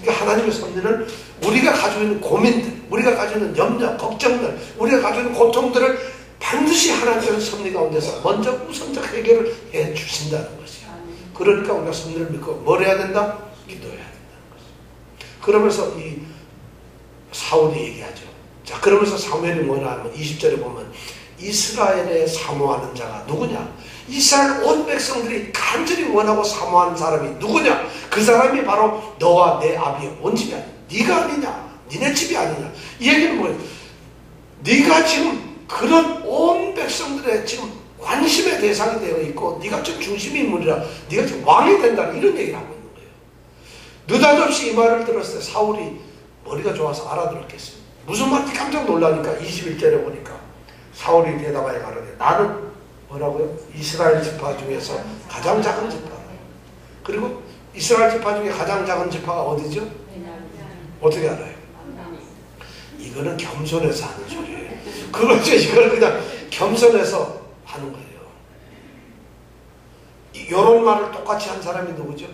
그러니까 하나님의 섭리는 우리가 가지고 있는 고민들, 우리가 가지고 있는 염려, 걱정들, 우리가 가지고 있는 고통들을 반드시 하나님의 섭리 가운데서 먼저 우선적 해결을 해 주신다는 것이요. 그러니까 우리가 섭리를 믿고 뭘 해야 된다? 기도해야 된다는 것이요. 그러면서 이 사울이 얘기하죠. 자, 그러면서 사무엘이 뭐냐 하면 20절에 보면 이스라엘에 사모하는 자가 누구냐? 이스라엘 온 백성들이 간절히 원하고 사모하는 사람이 누구냐? 그 사람이 바로 너와 내 아비의 온 집이 아니냐? 네가 아니냐? 니네 집이 아니냐? 이 얘기는 뭐예요? 네가 지금 그런 온 백성들의 지금 관심의 대상이 되어 있고 네가 지금 중심 인물이라 네가 지금 왕이 된다 이런 얘기를 하고 있는 거예요. 느닷없이 이 말을 들었을 때 사울이 머리가 좋아서 알아들었겠어요. 무슨 말인지 깜짝 놀라니까 21절에 보니까 사울이 대답하여 가로되 나는 뭐라고요? 이스라엘 지파 중에서 가장 작은 지파. 그리고 이스라엘 지파 중에 가장 작은 지파가 어디죠? 어떻게 알아요? 이거는 겸손해서 하는 소리예요. 그거죠. 이걸 그냥 겸손해서 하는 거예요. 이런 말을 똑같이 한 사람이 누구죠?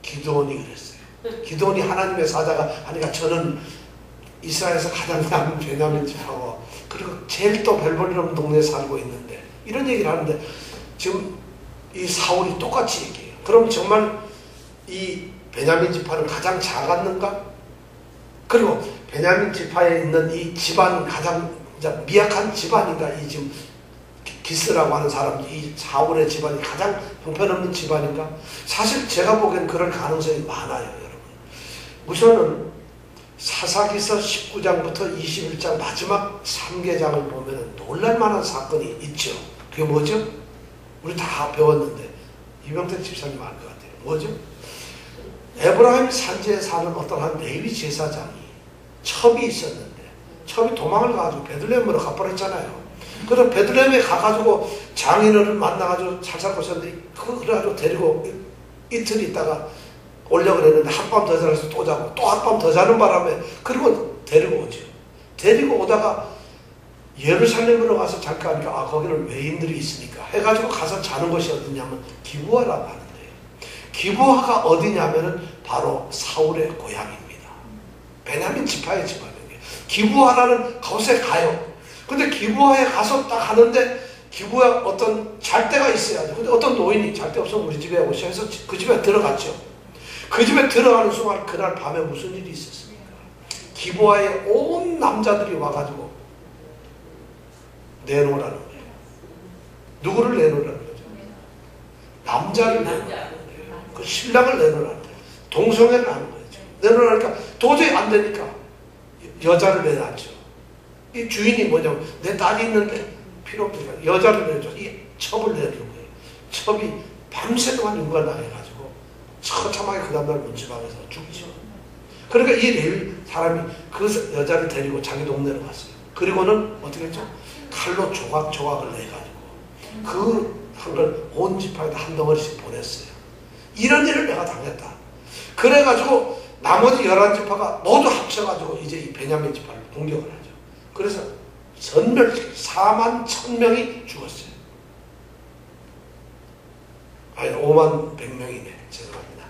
기드온이 그랬어요. 기드온이 하나님의 사자가 하니까 저는 이스라엘에서 가장 작은 베냐민 지파고 그리고 제일 또 벨볼이 없는 동네에 살고 있는데 이런 얘기를 하는데 지금 이 사울이 똑같이 얘기해요. 그럼 정말 이 베냐민 지파는 가장 작았는가? 그리고 베냐민 지파에 있는 이 집안 가장 미약한 집안인가? 이 지금 기스라고 하는 사람, 이 사울의 집안이 가장 형편없는 집안인가? 사실 제가 보기엔 그럴 가능성이 많아요, 여러분. 우선은 사사기서 19장부터 21장 마지막 3계장을 보면 놀랄만한 사건이 있죠. 그게 뭐죠? 우리 다 배웠는데 이명택 집사님 알 것 같아요. 뭐죠? 에브라임 산지에 사는 어떤 한 레위 제사장이 첩이 있었는데 첩이 도망을 가가지고 베들레헴으로 가버렸잖아요. 그래서 베들레헴에 가가지고 장인어른 만나가지고 살살 꼬셨는데 그래가지고 데리고 이틀 있다가 오려고 그랬는데 한밤 더 자서 또 자고 또 한밤 더 자는 바람에 그리고 데리고 오죠. 데리고 오다가 예루살렘으로 가서 잠깐 하니까 아 거기는 외인들이 있으니까 해가지고 가서 자는 곳이 어디냐면 기브아라고 하는데요. 기브아가 어디냐면은 바로 사울의 고향입니다. 베냐민 지파의 집안이에요. 기브아라는 곳에 가요. 근데 기브아에 가서 딱 하는데 기브아 어떤 잘 데가 있어야죠. 근데 어떤 노인이 잘 데 없으면 우리 집에 오셔 해서 그 집에 들어갔죠. 그 집에 들어가는 순간 그날 밤에 무슨 일이 있었습니까? 기브아에 온 남자들이 와가지고 내놓으라는 거예요. 누구를 내놓으라는 거죠? 남자를 내놓으라는 거예요. 그 신랑을 내놓으라는 거예요. 동성애를 하는 거죠. 내놓으라니까 도저히 안 되니까 여자를 내놨죠. 이 주인이 뭐냐면 내 딸이 있는데 필요 없으니까 여자를 내줘. 이 첩을 내는 거예요. 첩이 밤새도록 윤관당해가지고 처참하게 그 다음날 문지방에서 죽죠. 그러니까 이 레위 사람이 그 여자를 데리고 자기 동네로 갔어요. 그리고는 어떻게 했죠? 칼로 조각조각을 내가지고 그 한 걸 온 지파에다 한 덩어리씩 보냈어요. 이런 일을 내가 당했다. 그래가지고 나머지 11지파가 모두 합쳐가지고 이제 이 베냐민 지파를 공격을 하죠. 그래서 전멸 4만 1000명이 죽었어요. 아니 5만 100명이네. 죄송합니다.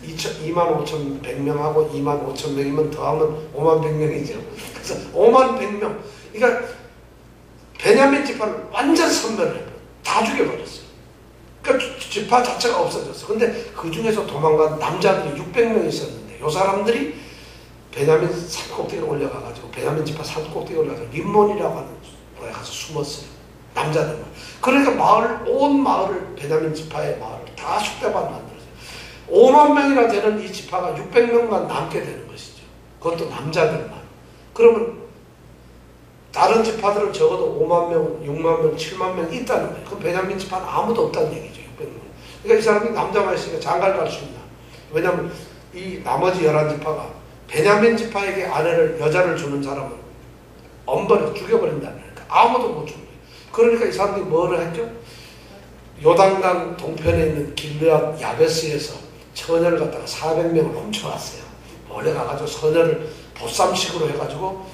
2만 5,100명하고 2만 5,000명이면 더하면 5만 100명이죠. 그래서 5만 100명. 그러니까 베냐민 지파를 완전 섬멸을 해요. 다 죽여버렸어요. 그러니까 지파 자체가 없어졌어. 근데 그 중에서 도망간 남자들이 600명 있었는데 이 사람들이 베냐민 산꼭대기에 올라가가지고 베냐민 지파 산꼭대기에 올라가서 림몬이라고 하는 곳에 가서 숨었어요. 남자들만. 그러니까 온 마을을 베냐민 지파의 마을을 다 숙대밭 만들었어요. 5만 명이나 되는 이 지파가 600명만 남게 되는 것이죠. 그것도 남자들만. 그러면 다른 지파들은 적어도 5만 명, 6만 명, 7만 명 있다는 거예요. 그럼 베냐민 지파는 아무도 없다는 얘기죠. 600명. 그러니까 이 사람이 남자만 있으니까 장가를 갈 수 있나. 왜냐하면 이 나머지 11지파가 베냐민 지파에게 여자를 주는 사람은 엄벌해 죽여버린다는 거예요. 아무도 못 죽는 거예요. 그러니까 이 사람들이 뭐를 했죠? 요단강 동편에 있는 길르앗 야베스에서 처녀를 갖다가 400명을 훔쳐왔어요. 몰래 가가지고 처녀를 보쌈식으로 해가지고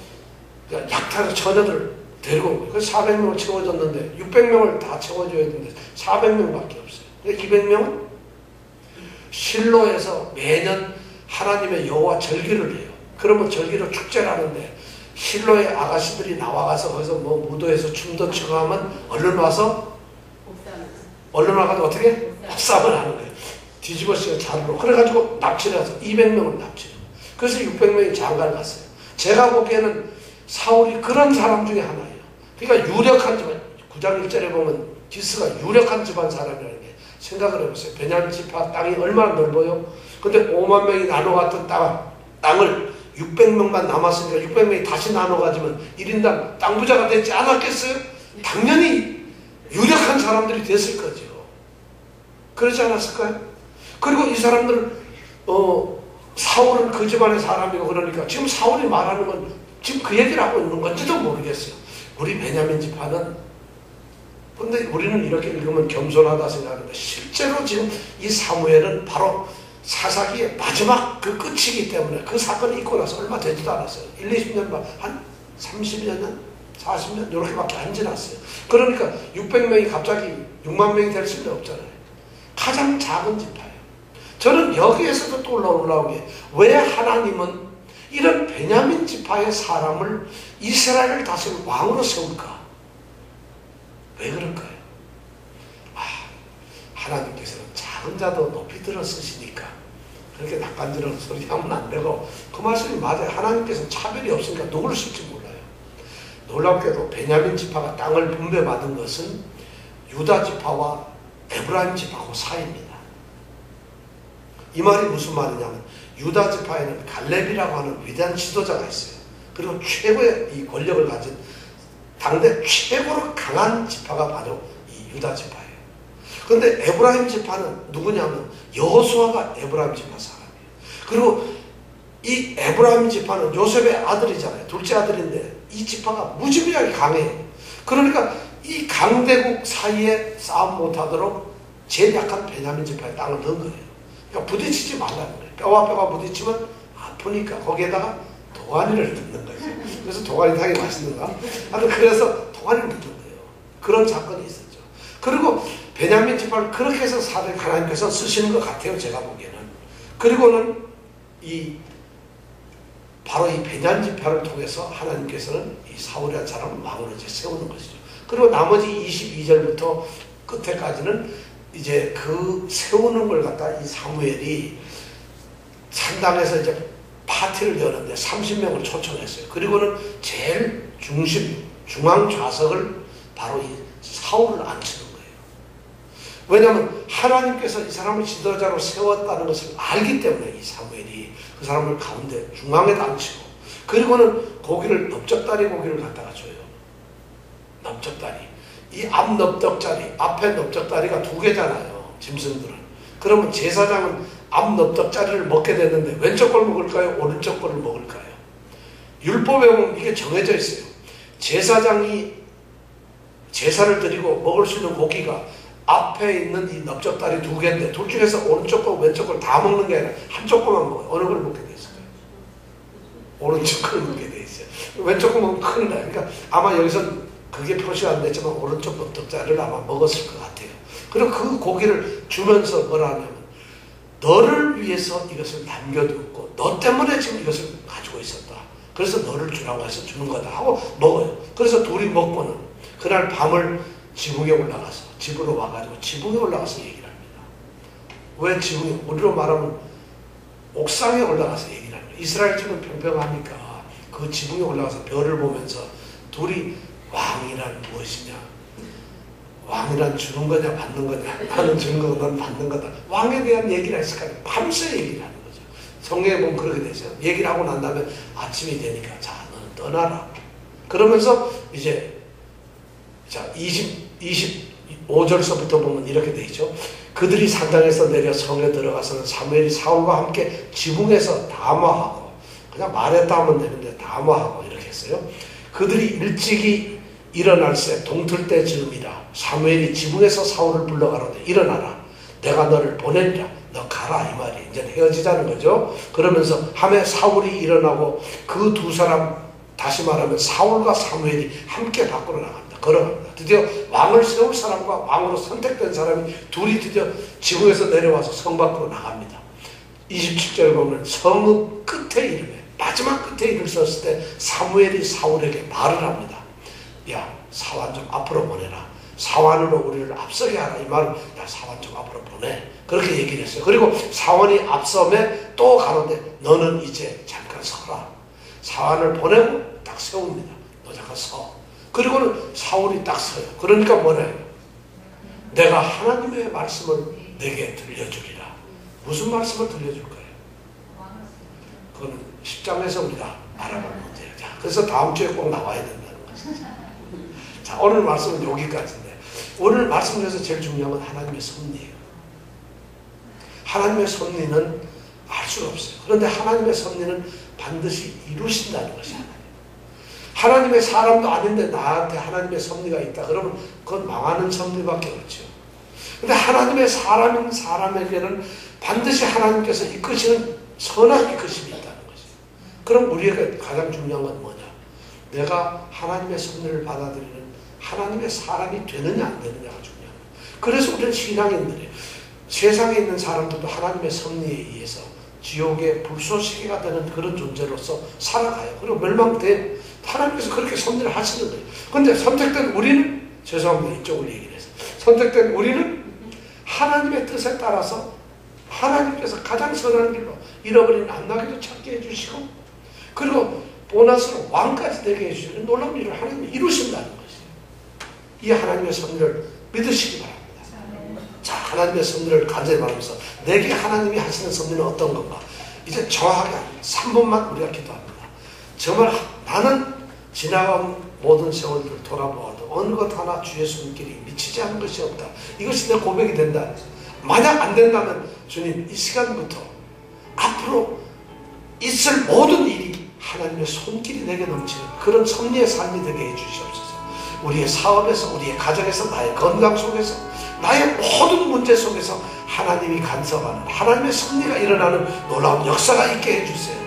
약탈해서 처녀들을 데리고 온 거예요. 그래서 400명을 채워줬는데 600명을 다 채워줘야 되는데 400명밖에 없어요. 200명은 실로에서 매년 하나님의 여호와 절기를 해요. 그러면 절기로 축제를 하는데 실로의 아가씨들이 나와가서 거기서 뭐 무도에서 춤도 추고 하면 얼른 와서 얼른 와가지고 어떻게? 합sam을 하는 거예요. 뒤집어쓰고 자르로. 그래가지고 납치를 해서 200명을 납치를. 그래서 600명이 장가를 갔어요. 제가 보기에는 사울이 그런 사람 중에 하나예요. 그러니까 유력한 집안, 9장 1절에 보면 기스가 유력한 집안 사람이라는 게 생각을 해보세요. 베냐민 지파 땅이 얼마나 넓어요? 근데 5만 명이 나눠갔던 땅을 600명만 남았으니까 600명이 다시 나눠가지면 1인당 땅 부자가 되지 않았겠어요? 당연히 유력한 사람들이 됐을 거죠. 그러지 않았을까요? 그리고 이 사람들은 사울은 그 집안의 사람이고 그러니까 지금 사울이 말하는 건 지금 그 얘기를 하고 있는 건지도 모르겠어요. 우리 베냐민 지파는, 근데 우리는 이렇게 읽으면 겸손하다 생각하는데 실제로 지금 이 사무엘은 바로 사사기의 마지막 그 끝이기 때문에 그 사건이 있고 나서 얼마 되지도 않았어요. 1, 20년, 한 30여 년, 40년 이렇게밖에 안 지났어요. 그러니까 600명이 갑자기 6만 명이 될 수는 없잖아요. 가장 작은 지파예요. 저는 여기에서도 또 놀라운 게 왜 하나님은 이런 베냐민 지파의 사람을 이스라엘을 다스릴 왕으로 세울까? 왜 그럴까요? 하나님께서는 작은 자도 높이 들어 쓰시니까 그렇게 낯간지러운 소리 하면 안 되고, 그 말씀이 맞아요. 하나님께서는 차별이 없으니까 누구를 쓸지 몰라요. 놀랍게도 베냐민 지파가 땅을 분배받은 것은 유다 지파와 에브라임 지파하고 사이입니다. 이 말이 무슨 말이냐면 유다 지파에는 갈렙이라고 하는 위대한 지도자가 있어요. 그리고 최고의 이 권력을 가진 당대 최고로 강한 지파가 바로 이 유다 지파예요. 그런데 에브라임 지파는 누구냐면 여호수아가 에브라임 지파 사람이에요. 그리고 이 에브라임 지파는 요셉의 아들이잖아요. 둘째 아들인데 이 지파가 무지무지하게 강해요. 그러니까 이 강대국 사이에 싸움 못하도록 제일 약한 베냐민 지파에 땅을 넣은 거예요. 그러니까 부딪히지 말라는 거예요. 뼈와 뼈가 부딪히면 아프니까 거기에다가 도가니를 넣는 거예요. 그래서 도가니 당이 맛있는가? 그래서 도가니를 넣는 거예요. 그런 사건이 있었죠. 그리고 베냐민 지파를 그렇게 해서 하나님께서 쓰시는 것 같아요. 제가 보기에는. 그리고는 바로 이 베냐민 지파를 통해서 하나님께서는 이 사울이라는 사람을 왕으로 이제 세우는 것이죠. 그리고 나머지 22절부터 끝에까지는 이제 그 세우는 걸 갖다 이 사무엘이 산당에서 이제 파티를 여는데 30명을 초청했어요. 그리고는 제일 중앙 좌석을 바로 이 사울을 앉히는 거예요. 왜냐하면 하나님께서 이 사람을 지도자로 세웠다는 것을 알기 때문에 이 사무엘이 그 사람을 가운데 중앙에다 앉히고, 그리고는 고기를 넓적다리 고기를 갖다가 줘요. 넓적다리. 이 앞 넓적다리, 앞에 넓적다리가 2개잖아요. 짐승들은. 그러면 제사장은 앞 넓적다리를 먹게 됐는데 왼쪽 걸 먹을까요? 오른쪽 거를 먹을까요? 율법에 보면 이게 정해져 있어요. 제사장이 제사를 드리고 먹을 수 있는 고기가 앞에 있는 이 넓적다리 2개인데 둘 중에서 오른쪽 거 왼쪽 걸 다 먹는 게 아니라 한쪽 거만 먹어요. 어느 걸 먹게 돼 있을까요? 오른쪽 걸 먹게 돼 있어요. 왼쪽 거 먹으면 큰일 나요. 그러니까 아마 여기서 그게 표시가 안 됐지만 오른쪽 넓적다리를 아마 먹었을 것 같아요. 그리고 그 고기를 주면서 뭐라 하냐면 너를 위해서 이것을 남겨두고 너 때문에 지금 이것을 가지고 있었다. 그래서 너를 주라고 해서 주는 거다 하고 먹어요. 그래서 둘이 먹고는 그날 밤을 지붕에 올라가서 집으로 와가지고 지붕에 올라가서 얘기를 합니다. 왜 지붕에? 우리로 말하면 옥상에 올라가서 얘기를 하는 거예요. 이스라엘 집은 평평하니까 그 지붕에 올라가서 별을 보면서 둘이 왕이란 무엇이냐? 왕이란 주는 거냐 받는 거냐? 나는 주는 거고 넌 받는 거다. 왕에 대한 얘기를 했을 거아니에요. 밤새 얘기를 하는 거죠. 성경에 보면 그렇게 되죠. 얘기를 하고 난 다음에 아침이 되니까 자 너는 떠나라. 그러면서 이제 자 25절서부터 보면 이렇게 돼 있죠. 그들이 산당에서 내려 성에 들어가서는 사무엘이 사울과 함께 지붕에서 담화하고, 그냥 말했다 하면 되는데 담화하고 이렇게 했어요. 그들이 일찍이 일어날새 동틀 때 즈음이라 사무엘이 지붕에서 사울을 불러가로되 일어나라. 내가 너를 보내리라. 너 가라 이 말이 이제 헤어지자는 거죠. 그러면서 함에 사울이 일어나고 그 두 사람, 다시 말하면 사울과 사무엘이 함께 밖으로 나갑니다. 걸어갑니다. 드디어 왕을 세울 사람과 왕으로 선택된 사람이 둘이 드디어 지붕에서 내려와서 성 밖으로 나갑니다. 27절에 보면 성읍 끝에 이름에, 마지막 끝에 이름을 썼을 때 사무엘이 사울에게 말을 합니다. 야, 사환 좀 앞으로 보내라. 사환으로 우리를 앞서게 하라. 이 말은 야, 사환 좀 앞으로 보내. 그렇게 얘기를 했어요. 그리고 사환이 앞섬에 또 가로되 너는 이제 잠깐 서라. 사환을 보내고 딱 세웁니다. 너 잠깐 서. 그리고는 사울이 딱 서요. 그러니까 뭐래요? 내가 하나님의 말씀을 내게 들려주리라. 무슨 말씀을 들려줄 거예요? 그거는 10장에서 우리가 알아볼 문제예요. 자, 그래서 다음 주에 꼭 나와야 된다는 거죠. 자, 오늘 말씀은 여기까지인데, 오늘 말씀 중에서 제일 중요한 건 하나님의 섭리예요. 하나님의 섭리는 알 수가 없어요. 그런데 하나님의 섭리는 반드시 이루신다는 것이 하나님의 사람도 아닌데 나한테 하나님의 섭리가 있다 그러면 그건 망하는 섭리밖에 없죠. 그런데 하나님의 사람인 사람에게는 반드시 하나님께서 이끄시는 선한 이끄심이 있다는 것이에요. 그럼 우리에게 가장 중요한 건 뭐냐? 내가 하나님의 섭리를 받아들이는 하나님의 사람이 되느냐 안 되느냐가 중요합니다. 그래서 우리는 신앙인들이 세상에 있는 사람들도 하나님의 섭리에 의해서 지옥의 불쏘시개가 되는 그런 존재로서 살아가요. 그리고 멸망돼 하나님께서 그렇게 섭리를 하시는 거예요. 그런데 선택된 우리는, 죄송합니다 이쪽을 얘기를 해서, 선택된 우리는 하나님의 뜻에 따라서 하나님께서 가장 선한 길로 잃어버린 안나기도 찾게 해주시고, 그리고 보너스로 왕까지 되게 해주시는 놀라운 일을 하나님이 이루신다는 것이에요. 이 하나님의 섭리를 믿으시기 바랍니다. 자, 하나님의 섭리를 간절히 바라면서 내게 하나님이 하시는 섭리는 어떤 건가? 이제 정확하게 3분만 우리가 기도합니다. 정말 나는 지나간 모든 세월들을 돌아보아도 어느 것 하나 주의 손길이 미치지 않은 것이 없다. 이것이 내 고백이 된다. 만약 안 된다면 주님, 이 시간부터 앞으로 있을 모든 일이 하나님의 손길이 내게 넘치는 그런 섭리의 삶이 되게 해주시옵소서. 우리의 사업에서, 우리의 가정에서, 나의 건강 속에서, 나의 모든 문제 속에서 하나님이 간섭하는 하나님의 섭리가 일어나는 놀라운 역사가 있게 해주세요.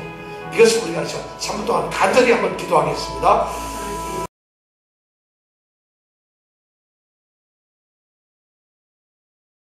이것을 우리가 3분 동안 간절히 한번 기도하겠습니다.